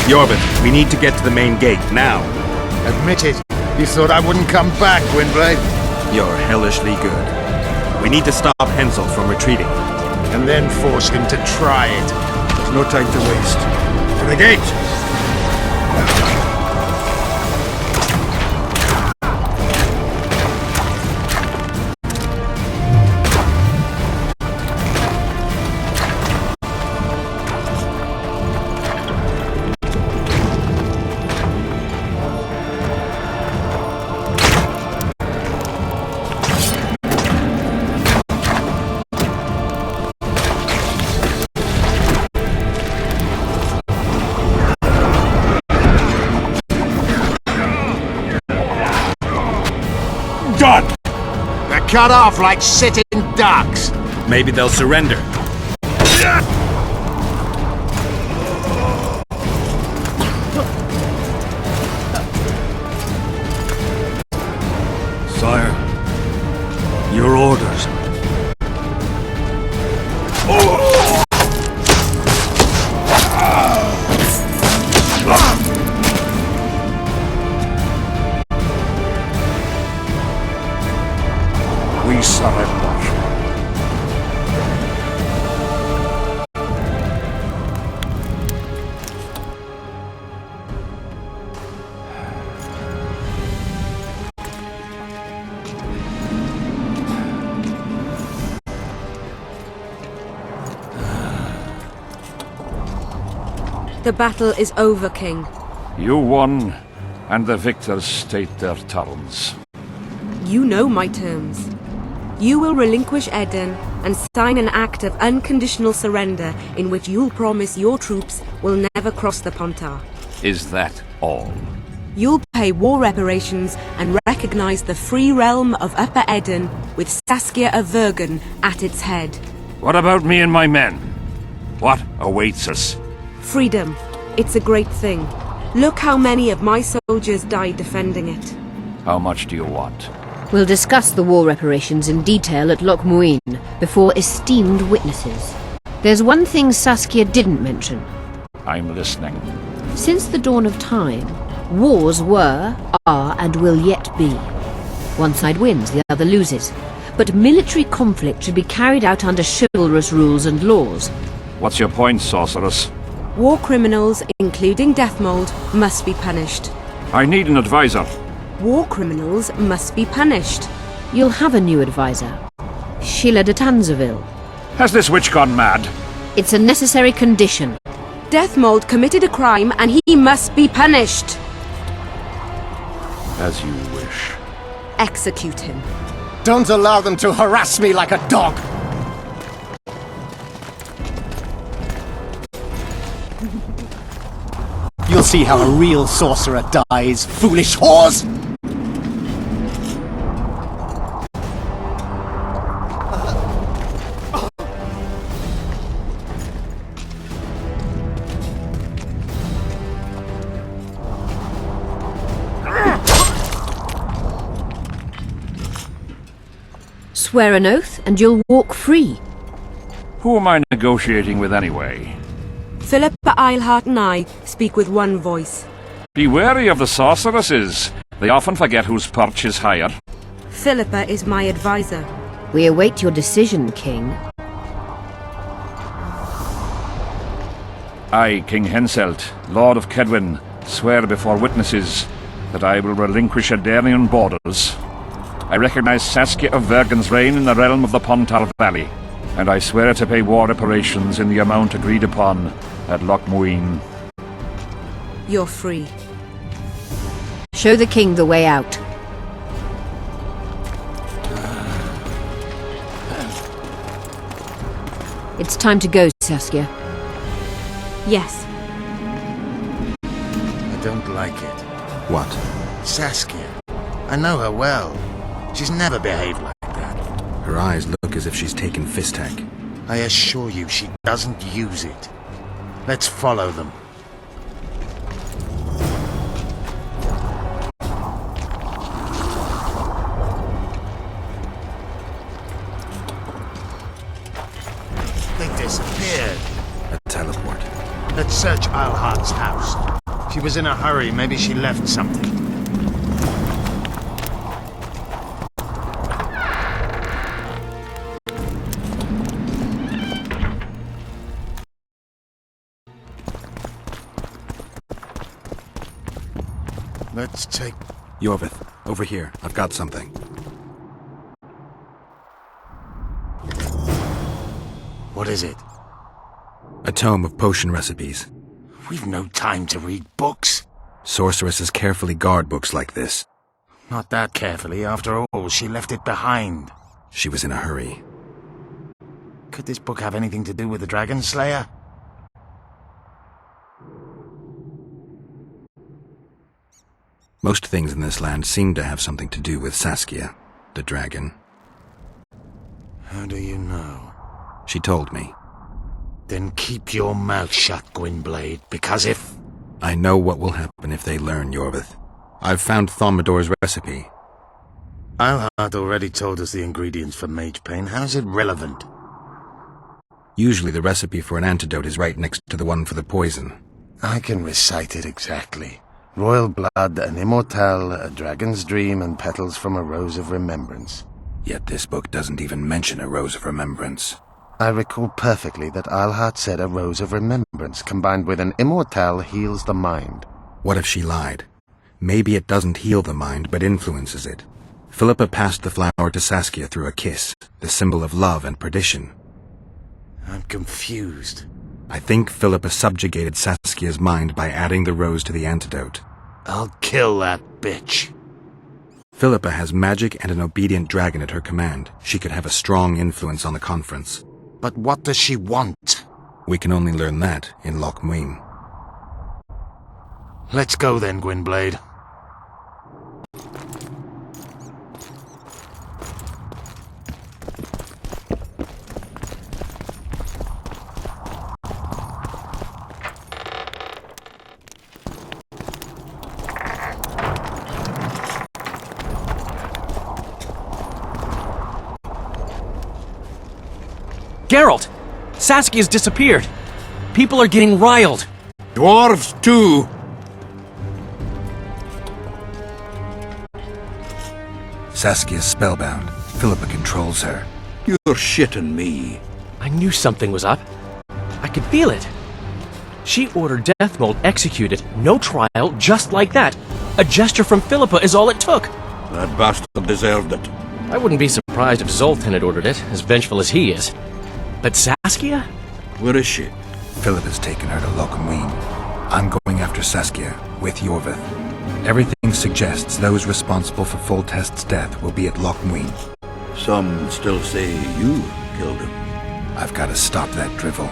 Yorvith, we need to get to the main gate, now. Admit it. You thought I wouldn't come back, Gwynblade? You're hellishly good. We need to stop Hensel from retreating. And then force him to try it. There's no time to waste. To the gate! Done! They're cut off like sitting ducks. Maybe they'll surrender. Sire, your orders. We surrender. The battle is over, King. You won, and the victors state their terms. You know my terms. You will relinquish Eden and sign an act of unconditional surrender in which you'll promise your troops will never cross the Pontar. Is that all? You'll pay war reparations and recognize the free realm of Upper Eden with Saskia of Vergen at its head. What about me and my men? What awaits us? Freedom. It's a great thing. Look how many of my soldiers died defending it. How much do you want? We'll discuss the war reparations in detail at Loch Muin before esteemed witnesses. There's one thing Saskia didn't mention. I'm listening. Since the dawn of time, wars were, are, and will yet be. One side wins, the other loses. But military conflict should be carried out under chivalrous rules and laws. What's your point, sorceress? War criminals, including Deathmold, must be punished. I need an advisor. War criminals must be punished. You'll have a new advisor. Sheila de Tanzaville. Has this witch gone mad? It's a necessary condition. Deathmold committed a crime and he must be punished. As you wish. Execute him. Don't allow them to harass me like a dog! You'll see how a real sorcerer dies, foolish whores! Swear an oath and you'll walk free. Who am I negotiating with anyway? Philippa Eilhart and I speak with one voice. Be wary of the sorceresses. They often forget whose perch is higher. Philippa is my advisor. We await your decision, King. I, King Henselt, Lord of Kedwin, swear before witnesses that I will relinquish Edenian borders. I recognize Saskia of Vergen's reign in the realm of the Pontar Valley, and I swear to pay war reparations in the amount agreed upon at Loch Muin. You're free. Show the king the way out. It's time to go, Saskia. Yes. I don't like it. What? Saskia. I know her well. She's never behaved like that. Her eyes look as if she's taken Fistak. I assure you she doesn't use it. Let's follow them. They disappeared. A teleport. Let's search Eilhart's house. She was in a hurry. Maybe she left something. Let's take... Yorvith, over here. I've got something. What is it? A tome of potion recipes. We've no time to read books. Sorceresses carefully guard books like this. Not that carefully. After all, she left it behind. She was in a hurry. Could this book have anything to do with the Dragon Slayer? Most things in this land seem to have something to do with Saskia, the dragon. How do you know? She told me. Then keep your mouth shut, Gwynblade, because if... I know what will happen if they learn, Yorvith. I've found Thaumadour's recipe. Eilhart already told us the ingredients for mage pain. How's it relevant? Usually the recipe for an antidote is right next to the one for the poison. I can recite it exactly. Royal blood, an immortal, a dragon's dream, and petals from a rose of remembrance. Yet this book doesn't even mention a rose of remembrance. I recall perfectly that Eilhart said a rose of remembrance combined with an immortal heals the mind. What if she lied? Maybe it doesn't heal the mind, but influences it. Philippa passed the flower to Saskia through a kiss, the symbol of love and perdition. I'm confused. I think Philippa subjugated Saskia's mind by adding the rose to the antidote. I'll kill that bitch. Philippa has magic and an obedient dragon at her command. She could have a strong influence on the conference. But what does she want? We can only learn that in Loch Muin. Let's go then, Gwynblade. Geralt! Saskia's disappeared! People are getting riled! Dwarves, too! Saskia's spellbound. Philippa controls her. You're shitting me. I knew something was up. I could feel it. She ordered Deathmold executed, no trial, just like that. A gesture from Philippa is all it took. That bastard deserved it. I wouldn't be surprised if Zoltan had ordered it, as vengeful as he is. But Saskia? Where is she? Philippa's taken her to Loch Muin. I'm going after Saskia, with Yorvith. Everything suggests those responsible for Foltest's death will be at Loch Muin. Some still say you killed him. I've got to stop that drivel.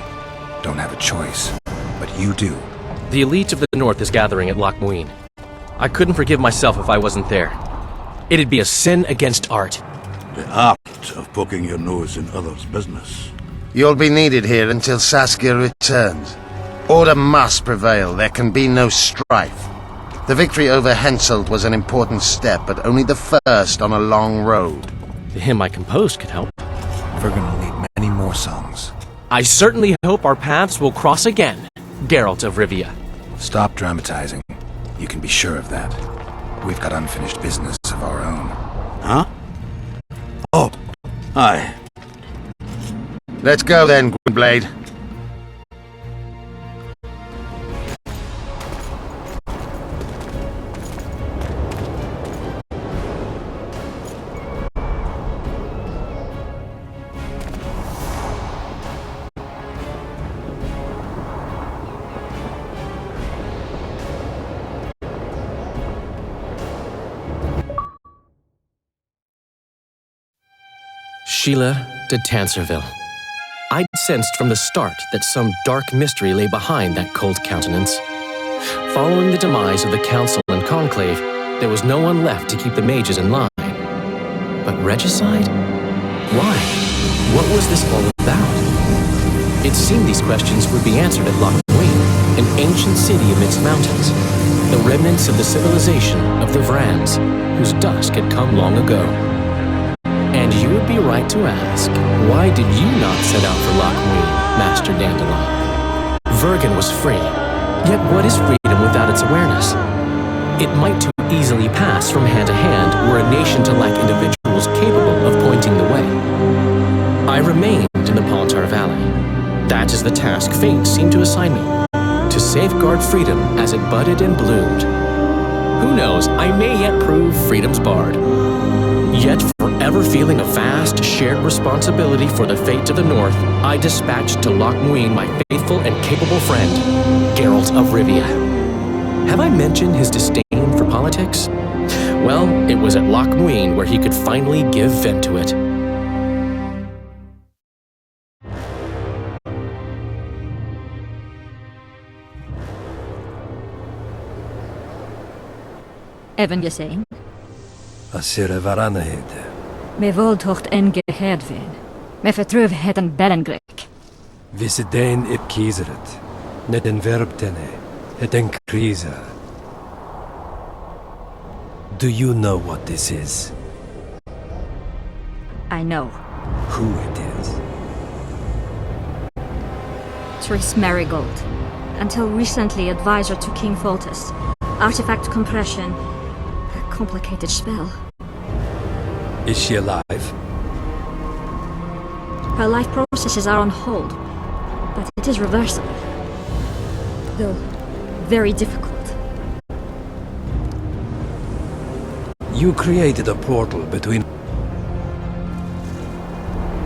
Don't have a choice. But you do. The elite of the North is gathering at Loch Muin. I couldn't forgive myself if I wasn't there. It'd be a sin against art. The art of poking your nose in others' business. You'll be needed here until Saskia returns. Order must prevail. There can be no strife. The victory over Henselt was an important step, but only the first on a long road. The hymn I composed could help. We're gonna need many more songs. I certainly hope our paths will cross again, Geralt of Rivia. Stop dramatizing. You can be sure of that. We've got unfinished business of our own. Huh? Oh, aye. Let's go then, Gwynblade. Sheila de Tanserville. I'd sensed from the start that some dark mystery lay behind that cold countenance. Following the demise of the Council and Conclave, there was no one left to keep the mages in line. But regicide? Why? What was this all about? It seemed these questions would be answered at Loch Muin, an ancient city amidst mountains, the remnants of the civilization of the Vrans, whose dusk had come long ago. And you would be right to ask, why did you not set out for Loch Muin, Master Dandelion? Vergen was free, yet what is freedom without its awareness? It might too easily pass from hand to hand were a nation to lack individuals capable of pointing the way. I remained in the Palantar Valley. That is the task fate seemed to assign me, to safeguard freedom as it budded and bloomed. Who knows, I may yet prove freedom's bard. Yet, forever feeling a vast, shared responsibility for the fate of the North, I dispatched to Loch Muin my faithful and capable friend, Geralt of Rivia. Have I mentioned his disdain for politics? Well, it was at Loch Muin where he could finally give vent to it. Even je saying? Asire varanahede. Me voldtocht en gehedvin. Me vertruv het en Belengrek. Visidein ip kiezeret. Net en verbtene. Het en kriza. Do you know what this is? I know. Who it is? Triss Marigold. Until recently advisor to King Foltest. Artifact compression. A complicated spell. Is she alive? Her life processes are on hold, but it is reversible. Though very difficult. You created a portal between...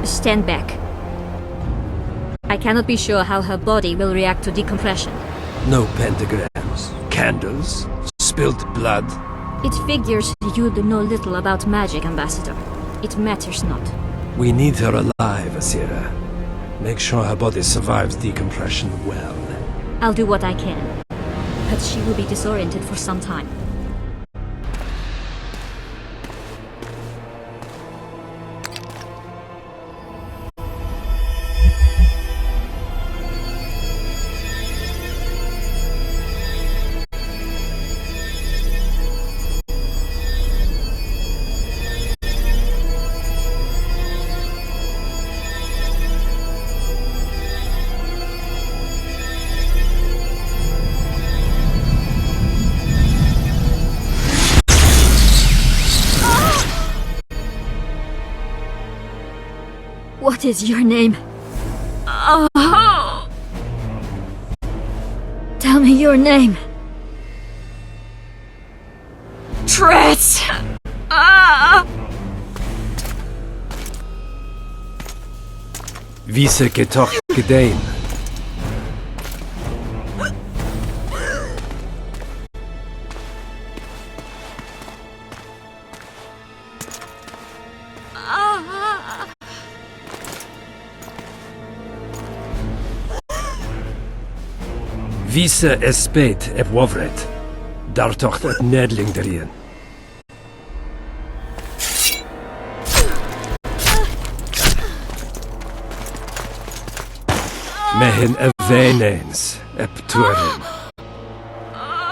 Stand back. I cannot be sure how her body will react to decompression. No pentagrams, candles, spilt blood. It figures you do know little about magic, Ambassador. It matters not. We need her alive, Asira. Make sure her body survives decompression well. I'll do what I can. But she will be disoriented for some time. What is your name? Oh! Tell me your name. Triss! Ah! Vise getoch gedein. Vise espeit ep wovret. Dartocht et nedling derien. Mehen eveneens ep tuerin.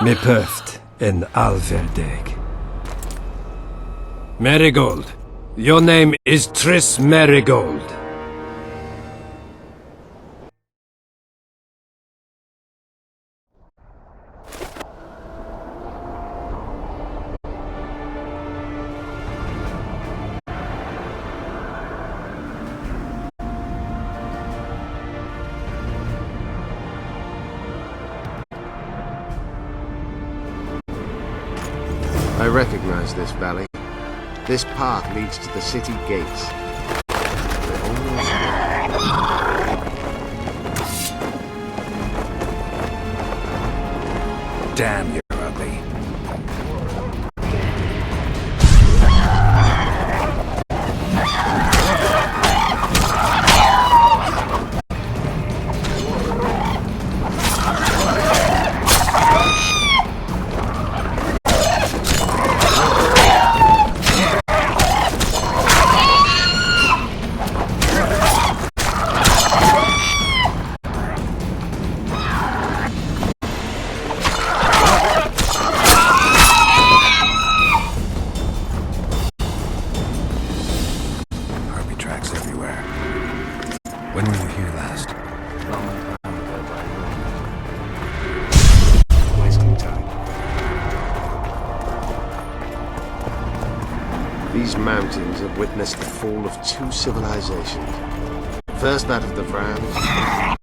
Me pöft en alverdeg. Marigold. Your name is Triss Marigold. I recognize this valley. This path leads to the city gates. We're almost there. Damn, you're ugly. When were you here last? Wasting time. These mountains have witnessed the fall of two civilizations. First that of the Vrans.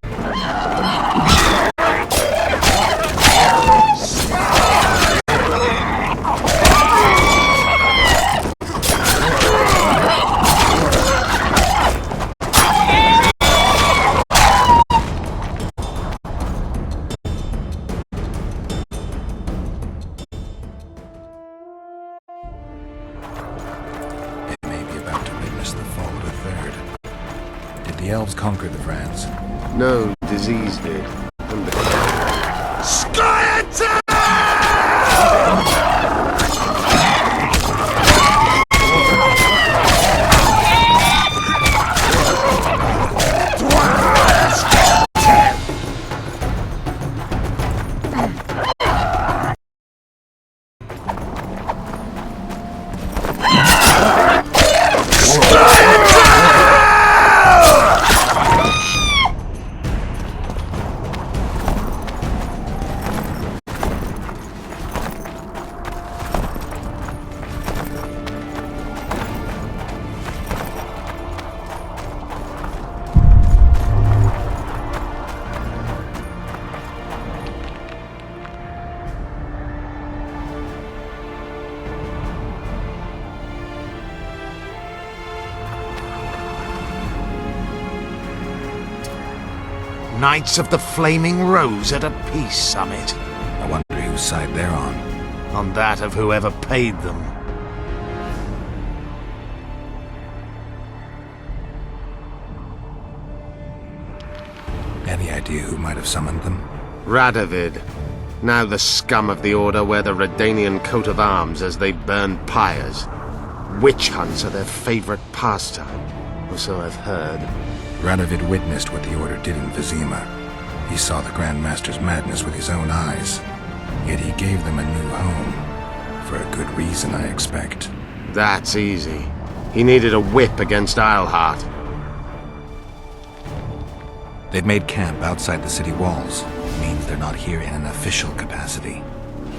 The elves conquered the Vrans. No, disease did. And the Knights of the Flaming Rose at a peace summit. I wonder whose side they're on. On that of whoever paid them. Any idea who might have summoned them? Radovid. Now the scum of the Order wear the Redanian coat of arms as they burn pyres. Witch hunts are their favorite pastime, or so I've heard. Radovid witnessed what the Order did in Vizima. He saw the Grand Master's madness with his own eyes. Yet he gave them a new home. For a good reason, I expect. That's easy. He needed a whip against Isleheart. They've made camp outside the city walls. Means they're not here in an official capacity.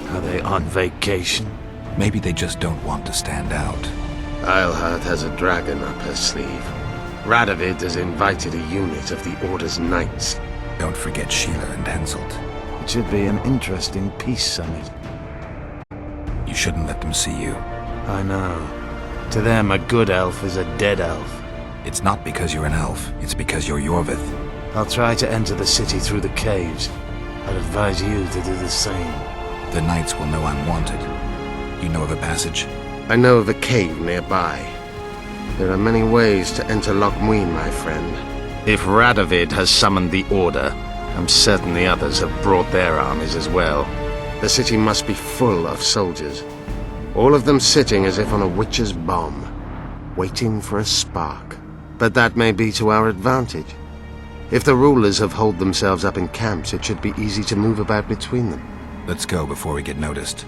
Are they on vacation? Maybe they just don't want to stand out. Isleheart has a dragon up her sleeve. Radovid has invited a unit of the Order's knights. Don't forget Sheila and Henselt. It should be an interesting peace summit. You shouldn't let them see you. I know. To them, a good elf is a dead elf. It's not because you're an elf, it's because you're Yorvith. I'll try to enter the city through the caves. I'd advise you to do the same. The knights will know I'm wanted. You know of a passage? I know of a cave nearby. There are many ways to enter Loch Muin, my friend. If Radovid has summoned the Order, I'm certain the others have brought their armies as well. The city must be full of soldiers. All of them sitting as if on a witch's bomb, waiting for a spark. But that may be to our advantage. If the rulers have holed themselves up in camps, it should be easy to move about between them. Let's go before we get noticed.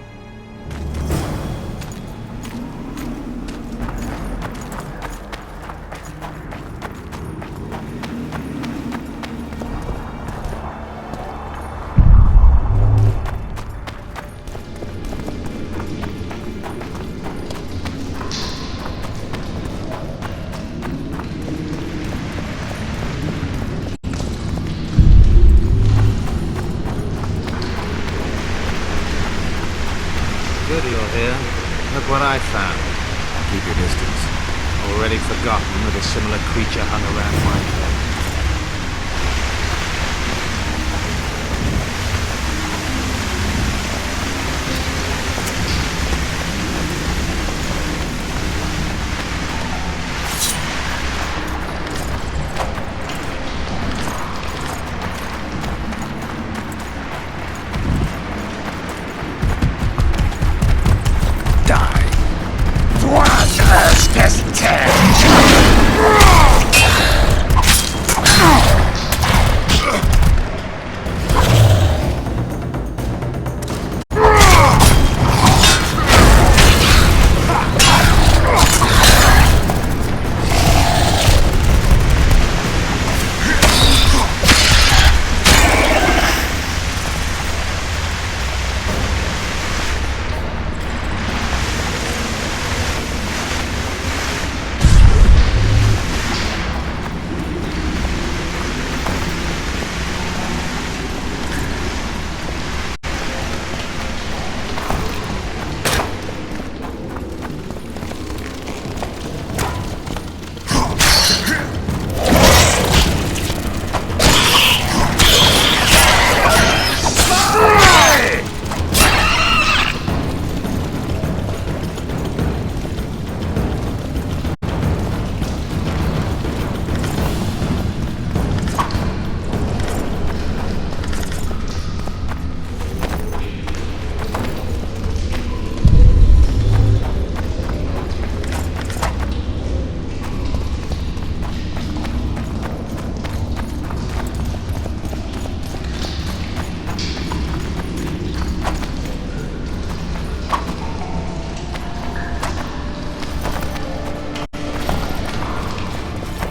Good you're here. Look what I found. Keep your distance. Already forgotten that a similar creature hung around my head.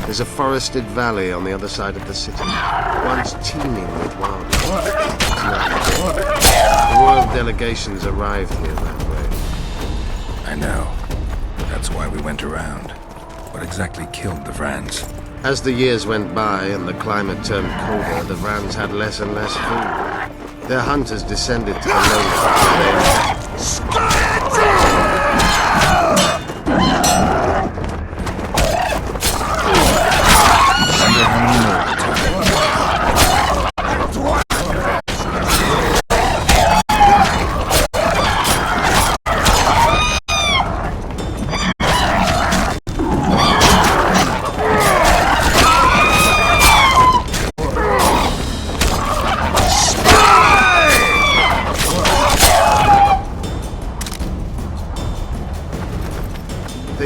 There's a forested valley on the other side of the city, once teeming with wildlife. The royal delegations arrived here that way. I know. That's why we went around. What exactly killed the Vrans? As the years went by and the climate turned colder, the Vrans had less and less food. Their hunters descended to the lowlands.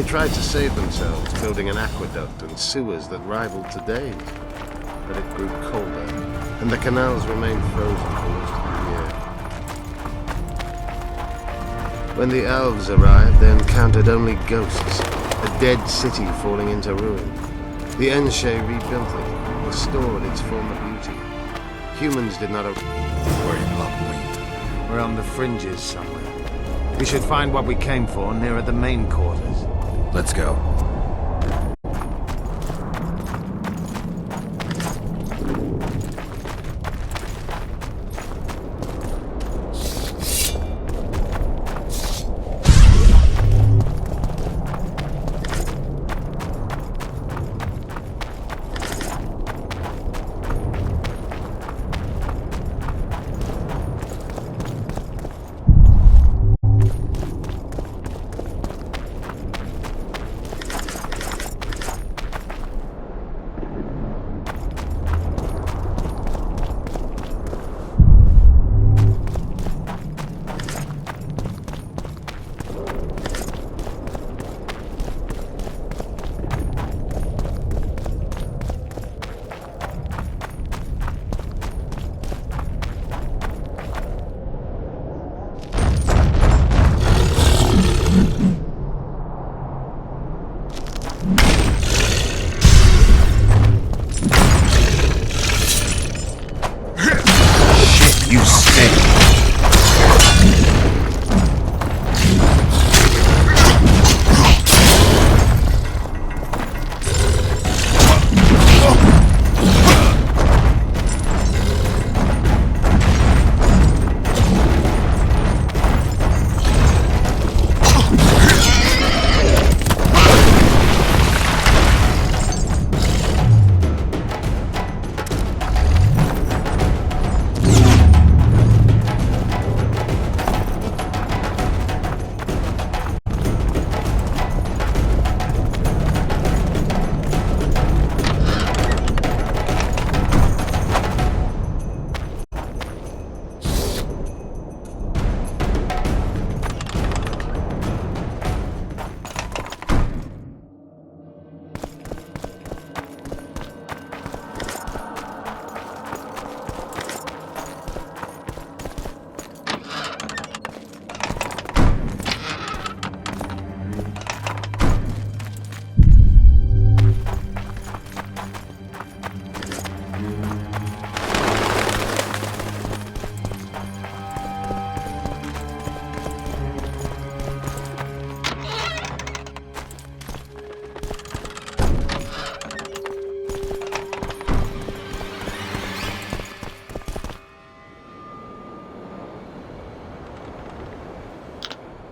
They tried to save themselves, building an aqueduct and sewers that rivaled today's. But it grew colder, and the canals remained frozen for most of the year. When the elves arrived, they encountered only ghosts, a dead city falling into ruin. The Enshe rebuilt it, restored its former beauty. Humans did not... We're in Lockweed. We're on the fringes somewhere. We should find what we came for nearer the main quarters. Let's go.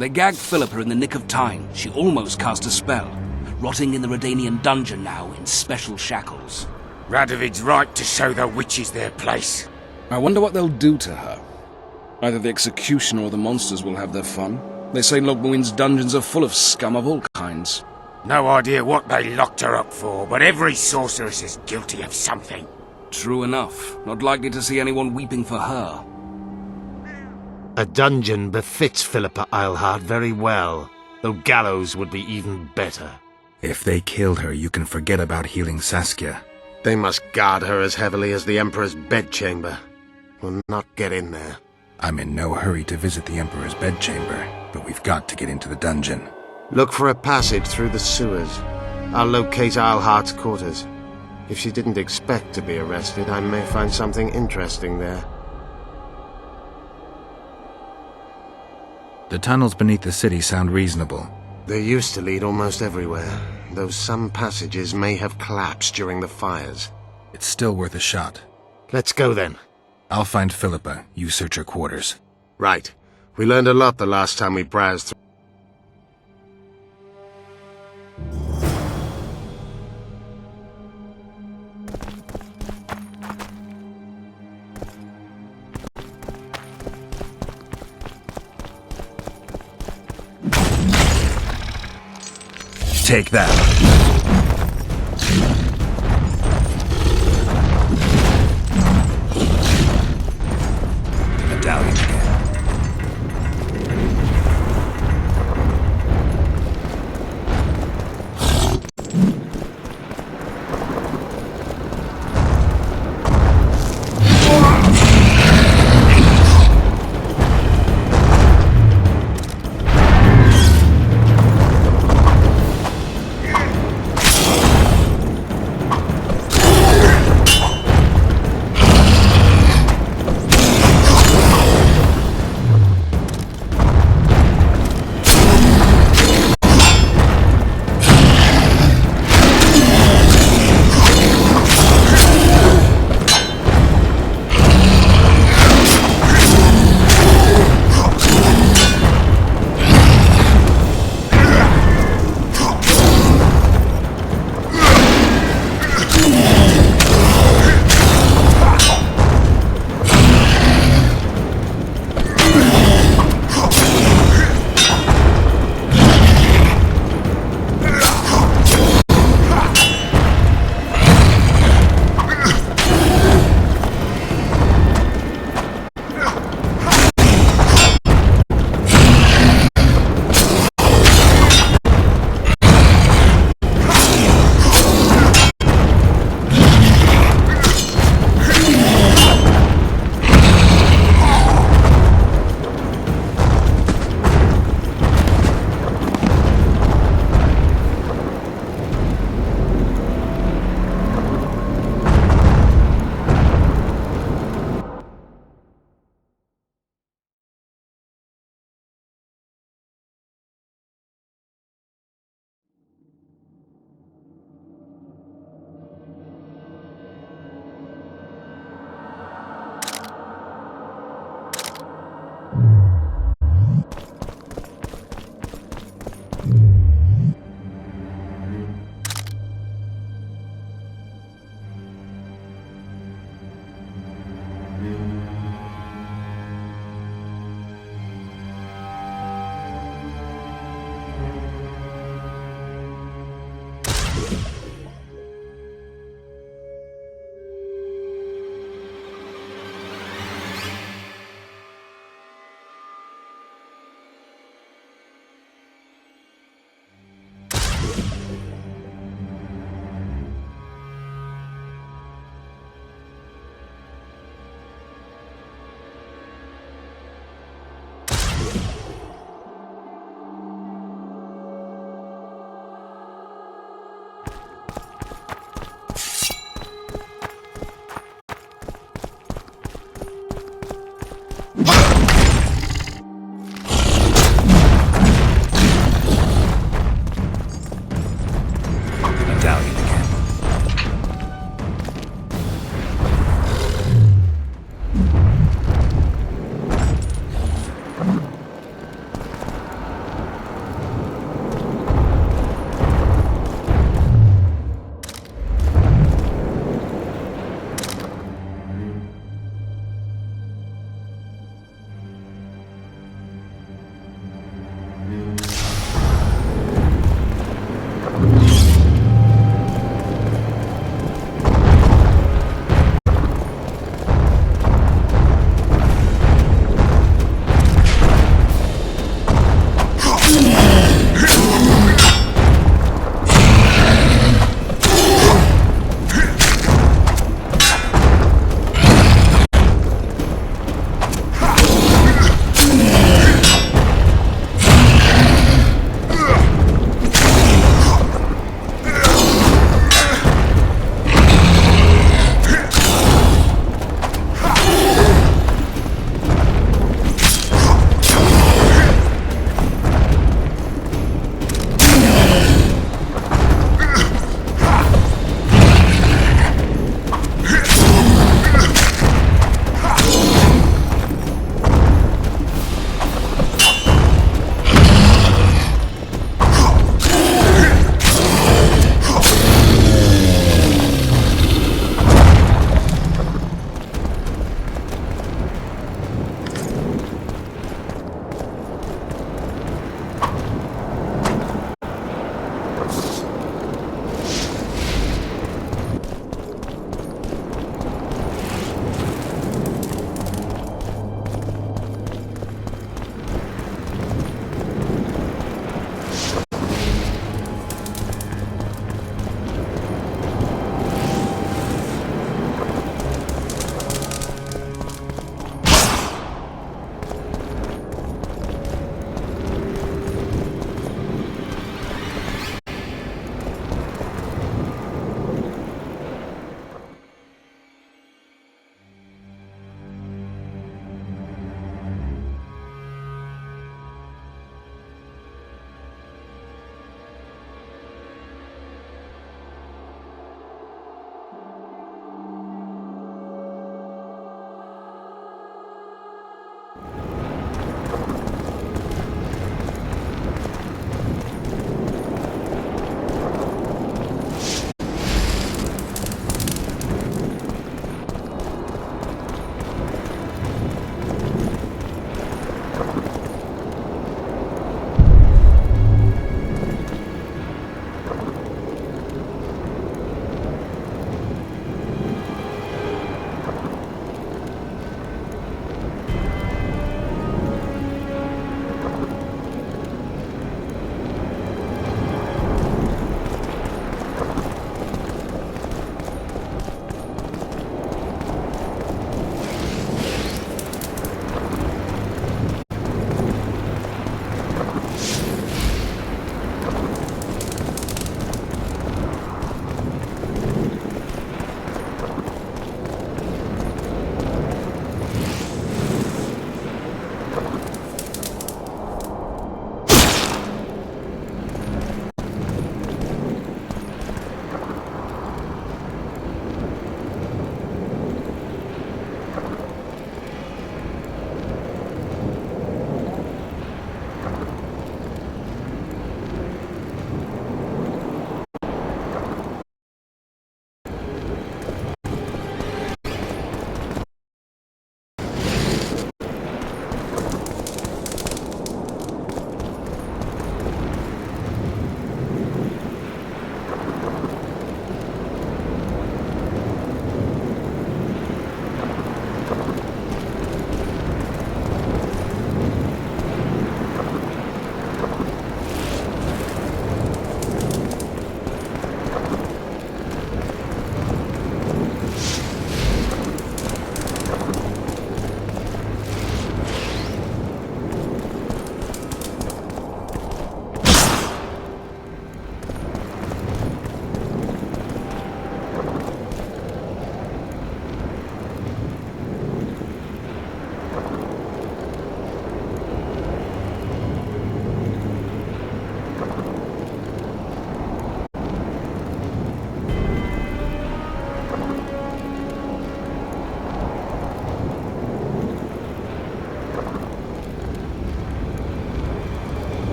They gagged Philippa in the nick of time. She almost cast a spell, rotting in the Redanian dungeon now in special shackles. Radovid's right to show the witches their place. I wonder what they'll do to her. Either the executioner or the monsters will have their fun. They say Logbuin's dungeons are full of scum of all kinds. No idea what they locked her up for, but every sorceress is guilty of something. True enough. Not likely to see anyone weeping for her. A dungeon befits Philippa Eilhart very well, though gallows would be even better. If they killed her, you can forget about healing Saskia. They must guard her as heavily as the Emperor's bedchamber. We'll not get in there. I'm in no hurry to visit the Emperor's bedchamber, but we've got to get into the dungeon. Look for a passage through the sewers. I'll locate Eilhart's quarters. If she didn't expect to be arrested, I may find something interesting there. The tunnels beneath the city sound reasonable. They used to lead almost everywhere, though some passages may have collapsed during the fires. It's still worth a shot. Let's go then. I'll find Philippa. You search her quarters. Right. We learned a lot the last time we browsed through. Take that. Medallion again.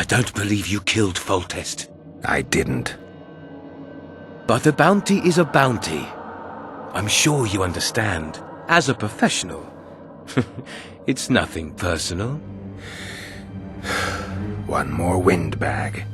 I don't believe you killed Foltest. I didn't. But a bounty is a bounty. I'm sure you understand. As a professional. It's nothing personal. One more windbag.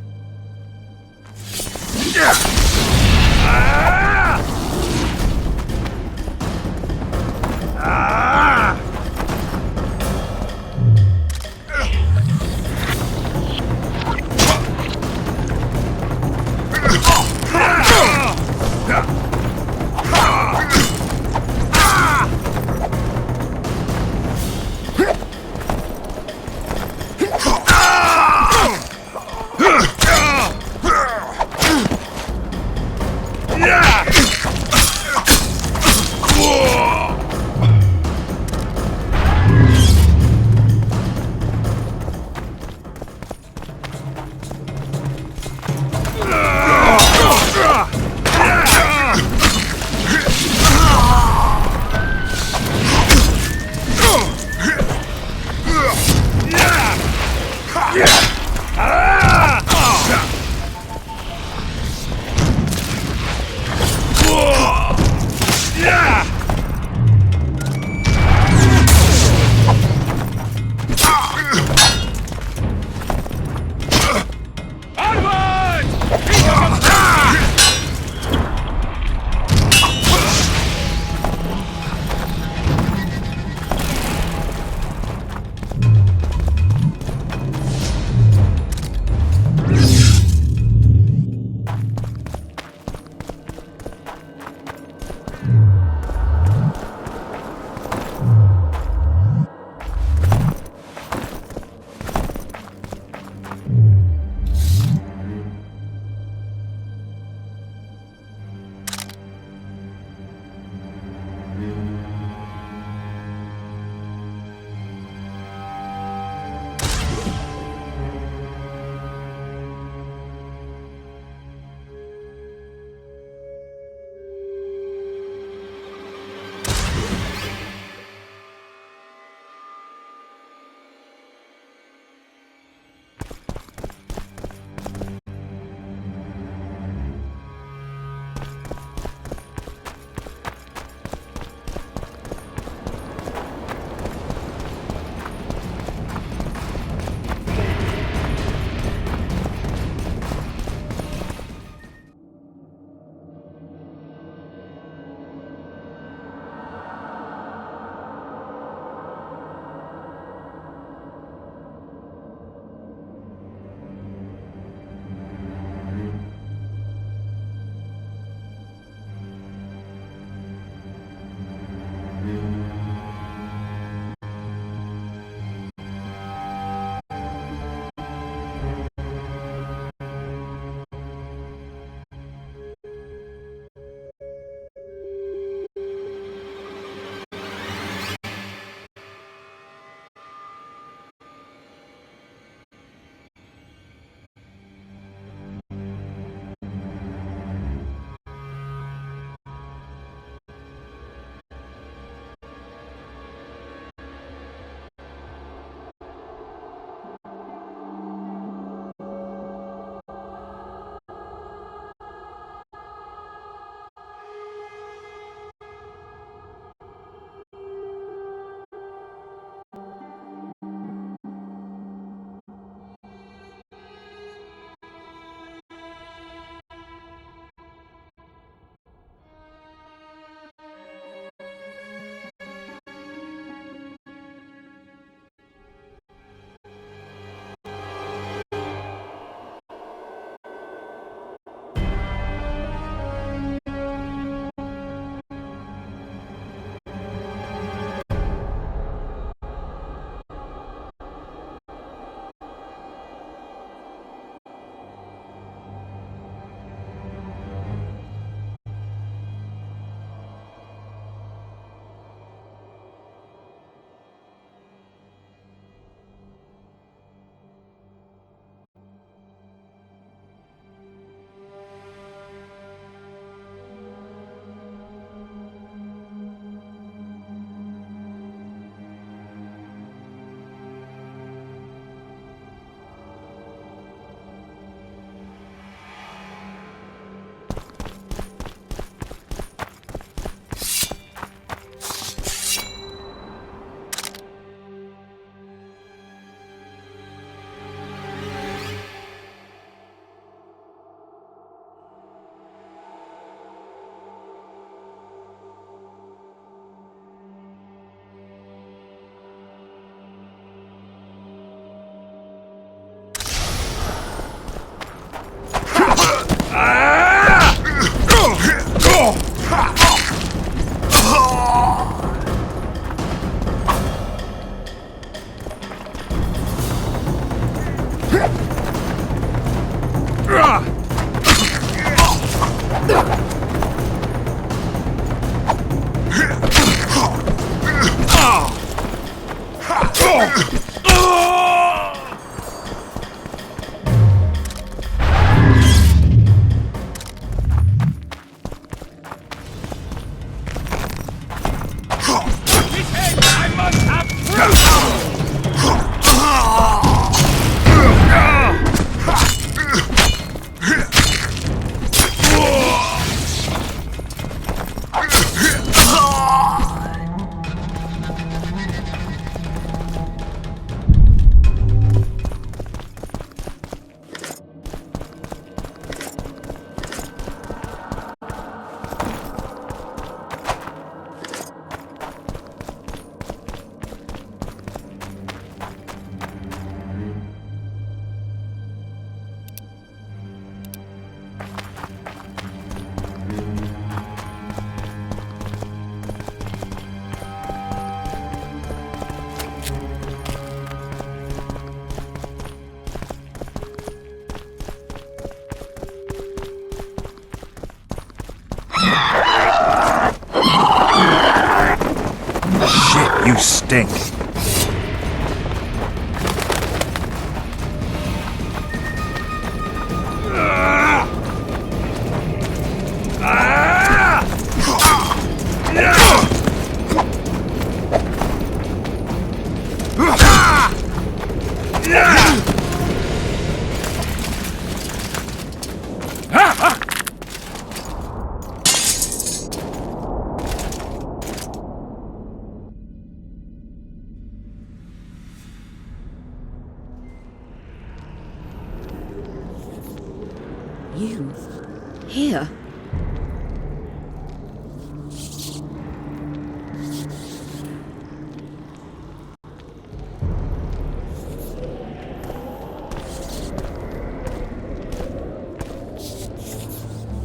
stink. You? Here?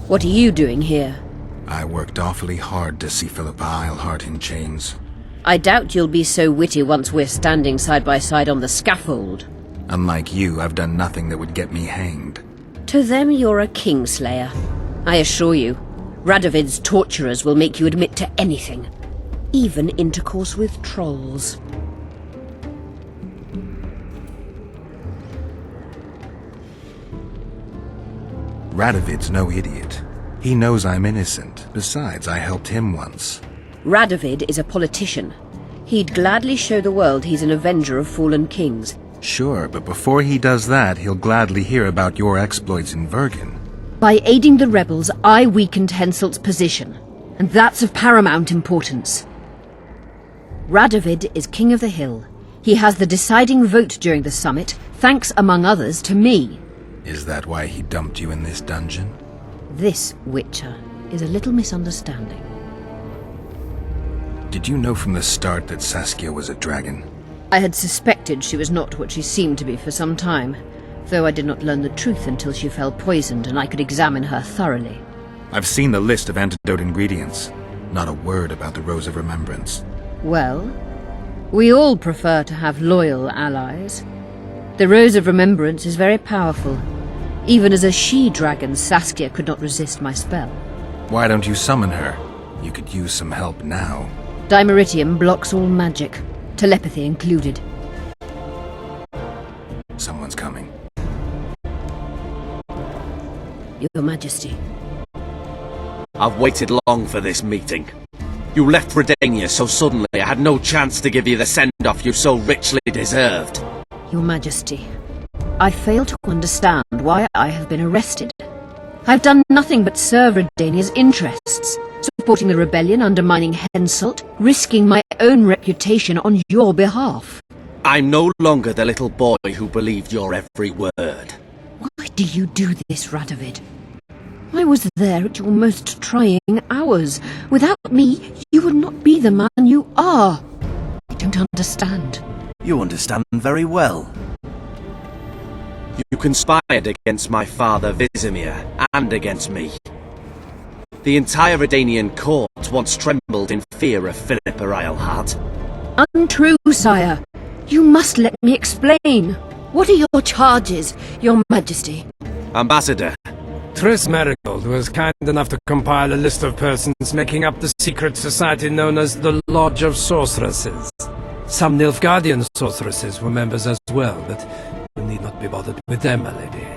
What are you doing here? I worked awfully hard to see Philippa Eilhart in chains. I doubt you'll be so witty once we're standing side by side on the scaffold. Unlike you, I've done nothing that would get me hanged. To them, you're a kingslayer. I assure you, Radovid's torturers will make you admit to anything. Even intercourse with trolls. Radovid's no idiot. He knows I'm innocent. Besides, I helped him once. Radovid is a politician. He'd gladly show the world he's an avenger of fallen kings. Sure, but before he does that, he'll gladly hear about your exploits in Vergen. By aiding the rebels, I weakened Henselt's position, and that's of paramount importance. Radovid is king of the hill. He has the deciding vote during the summit, thanks, among others, to me. Is that why he dumped you in this dungeon? This, Witcher, is a little misunderstanding. Did you know from the start that Saskia was a dragon? I had suspected she was not what she seemed to be for some time, though I did not learn the truth until she fell poisoned and I could examine her thoroughly. I've seen the list of antidote ingredients. Not a word about the Rose of Remembrance. Well, we all prefer to have loyal allies. The Rose of Remembrance is very powerful. Even as a she-dragon, Saskia could not resist my spell. Why don't you summon her? You could use some help now. Dimeritium blocks all magic, telepathy included. Someone's coming. Your Majesty. I've waited long for this meeting. You left Redania so suddenly I had no chance to give you the send-off you so richly deserved. Your Majesty, I fail to understand why I have been arrested. I've done nothing but serve Redania's interests, supporting the rebellion, undermining Henselt, risking my own reputation on your behalf. I'm no longer the little boy who believed your every word. Why do you do this, Radovid? I was there at your most trying hours. Without me, you would not be the man you are. I don't understand. You understand very well. You conspired against my father Vizimir, and against me. The entire Redanian court once trembled in fear of Philippa Eilhart. Untrue, sire. You must let me explain. What are your charges, your Majesty? Ambassador. Triss Marigold was kind enough to compile a list of persons making up the secret society known as the Lodge of Sorceresses. Some Nilfgaardian sorceresses were members as well, but you need not be bothered with them, my lady.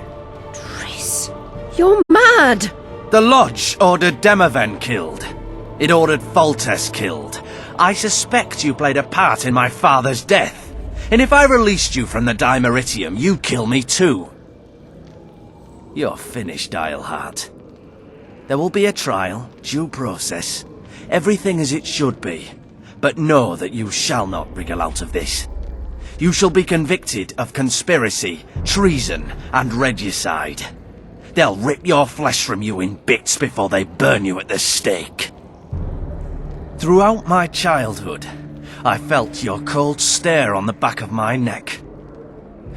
Triss, you're mad! The Lodge ordered Demaven killed. It ordered Foltest killed. I suspect you played a part in my father's death. And if I released you from the Dimeritium, you'd kill me too. You're finished, Eilhart. There will be a trial, due process, everything as it should be. But know that you shall not wriggle out of this. You shall be convicted of conspiracy, treason, and regicide. They'll rip your flesh from you in bits before they burn you at the stake. Throughout my childhood, I felt your cold stare on the back of my neck.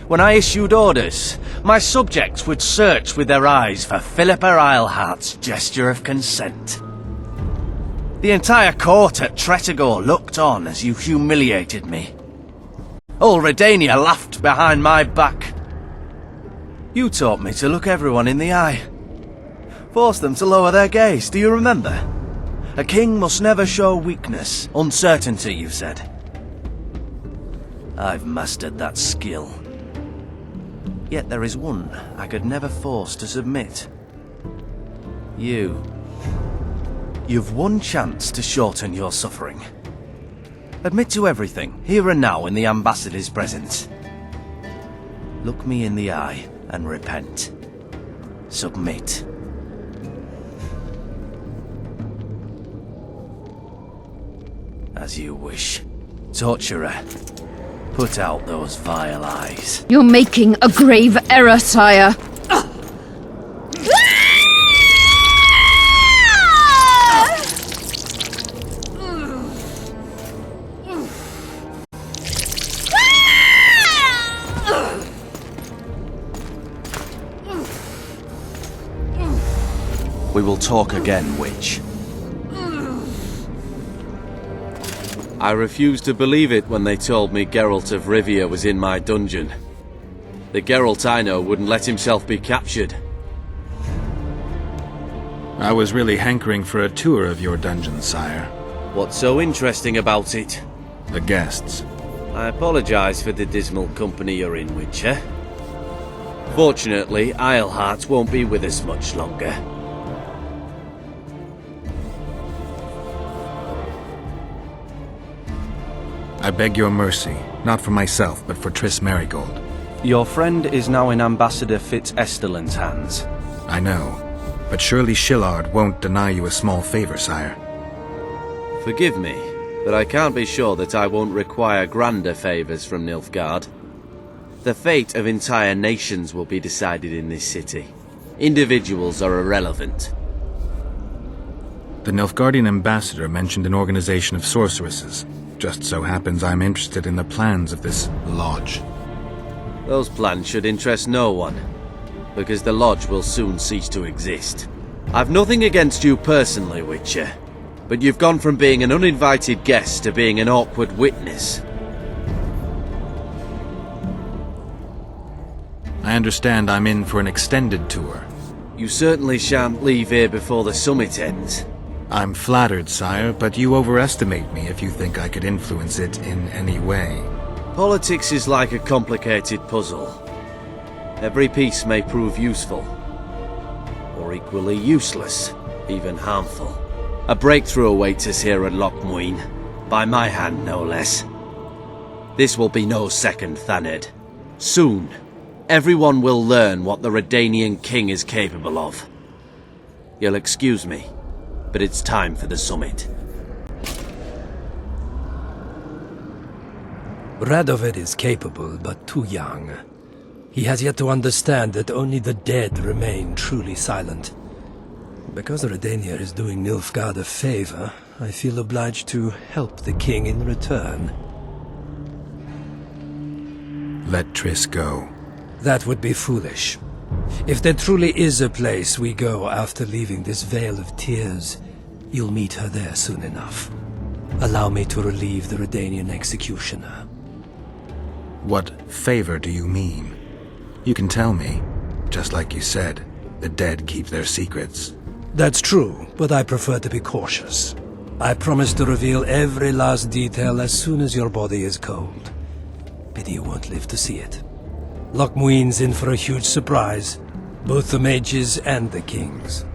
When I issued orders, my subjects would search with their eyes for Philippa Eilhart's gesture of consent. The entire court at Tretogor looked on as you humiliated me. All Redania laughed behind my back. You taught me to look everyone in the eye. Forced them to lower their gaze, do you remember? A king must never show weakness, uncertainty, you said. I've mastered that skill. Yet there is one I could never force to submit. You. You've one chance to shorten your suffering. Admit to everything, here and now in the Ambassador's presence. Look me in the eye and repent. Submit. As you wish. Torturer, put out those vile eyes. You're making a grave error, sire. We will talk again, witch. I refused to believe it when they told me Geralt of Rivia was in my dungeon. The Geralt I know wouldn't let himself be captured. I was really hankering for a tour of your dungeon, sire. What's so interesting about it? The guests. I apologize for the dismal company you're in, Witcher. Fortunately, Eilhart won't be with us much longer. I beg your mercy, not for myself, but for Triss Merigold. Your friend is now in Ambassador Fitz-Esterlin's hands. I know, but surely Shillard won't deny you a small favor, sire. Forgive me, but I can't be sure that I won't require grander favors from Nilfgaard. The fate of entire nations will be decided in this city. Individuals are irrelevant. The Nilfgaardian ambassador mentioned an organization of sorceresses. Just so happens I'm interested in the plans of this lodge. Those plans should interest no one, because the lodge will soon cease to exist. I've nothing against you personally, Witcher, but you've gone from being an uninvited guest to being an awkward witness. I understand I'm in for an extended tour. You certainly shan't leave here before the summit ends. I'm flattered, sire, but you overestimate me if you think I could influence it in any way. Politics is like a complicated puzzle. Every piece may prove useful, or equally useless, even harmful. A breakthrough awaits us here at Loch Muin, by my hand no less. This will be no second Thaned. Soon, everyone will learn what the Redanian king is capable of. You'll excuse me, but it's time for the summit. Radovid is capable, but too young. He has yet to understand that only the dead remain truly silent. Because Redania is doing Nilfgaard a favor, I feel obliged to help the king in return. Let Triss go. That would be foolish. If there truly is a place we go after leaving this Vale of Tears, you'll meet her there soon enough. Allow me to relieve the Redanian executioner. What favor do you mean? You can tell me. Just like you said, the dead keep their secrets. That's true, but I prefer to be cautious. I promise to reveal every last detail as soon as your body is cold. Pity you won't live to see it. Loch Muin's in for a huge surprise, both the mages and the kings.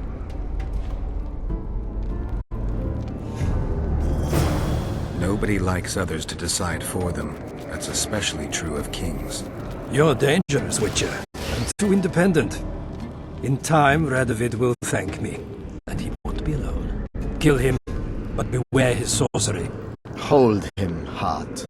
Nobody likes others to decide for them. That's especially true of kings. You're dangerous, Witcher, and too independent. In time, Radovid will thank me, and he won't be alone. Kill him, but beware his sorcery. Hold him, Hart.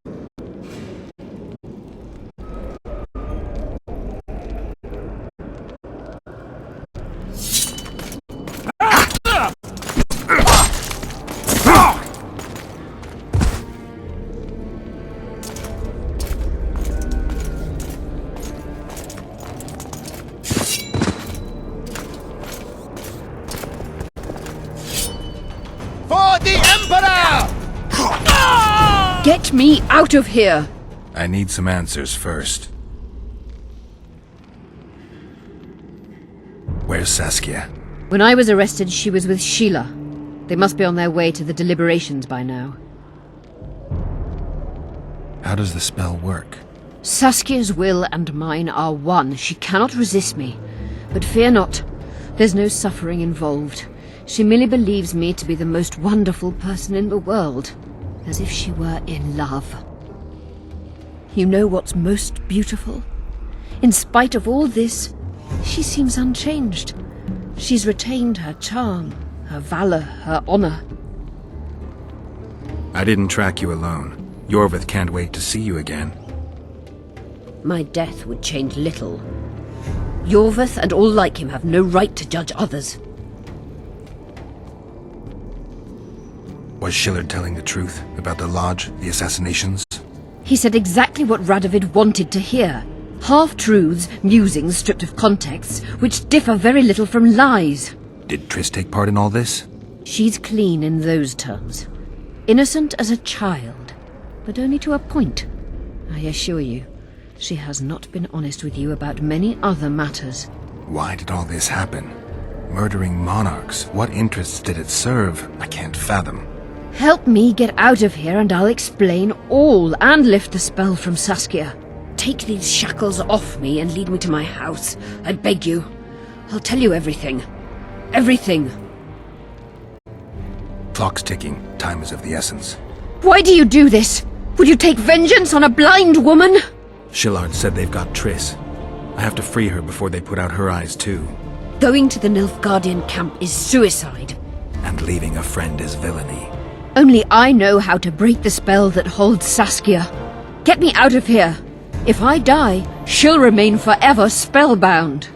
Get me out of here! I need some answers first. Where's Saskia? When I was arrested, she was with Sheila. They must be on their way to the deliberations by now. How does the spell work? Saskia's will and mine are one. She cannot resist me. But fear not. There's no suffering involved. She merely believes me to be the most wonderful person in the world. As if she were in love. You know what's most beautiful? In spite of all this, she seems unchanged. She's retained her charm, her valor, her honor. I didn't track you alone. Yorvith can't wait to see you again. My death would change little. Yorvith and all like him have no right to judge others. Was Shillard telling the truth about the Lodge, the assassinations? He said exactly what Radovid wanted to hear. Half-truths, musings stripped of context, which differ very little from lies. Did Triss take part in all this? She's clean in those terms. Innocent as a child, but only to a point. I assure you, she has not been honest with you about many other matters. Why did all this happen? Murdering monarchs, what interests did it serve? I can't fathom. Help me get out of here and I'll explain all and lift the spell from Saskia. Take these shackles off me and lead me to my house. I beg you. I'll tell you everything. Everything. Clock's ticking. Time is of the essence. Why do you do this? Would you take vengeance on a blind woman? Shillard said they've got Triss. I have to free her before they put out her eyes too. Going to the Nilfgaardian camp is suicide. And leaving a friend is villainy. Only I know how to break the spell that holds Saskia. Get me out of here. If I die, she'll remain forever spellbound.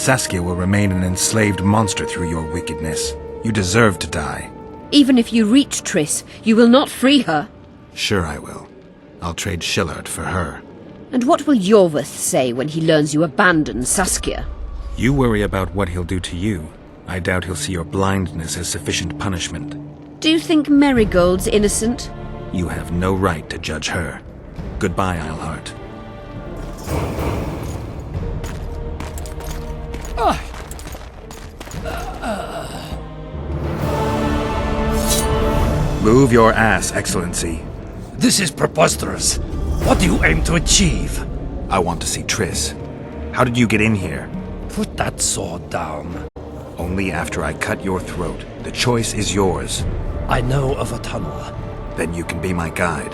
Saskia will remain an enslaved monster through your wickedness. You deserve to die. Even if you reach Triss, you will not free her. Sure I will. I'll trade Shillard for her. And what will Yorvith say when he learns you abandon Saskia? You worry about what he'll do to you. I doubt he'll see your blindness as sufficient punishment. Do you think Marigold's innocent? You have no right to judge her. Goodbye, Eilhart. Move your ass, Excellency. This is preposterous. What do you aim to achieve? I want to see Triss. How did you get in here? Put that sword down. Only after I cut your throat. The choice is yours. I know of a tunnel. Then you can be my guide.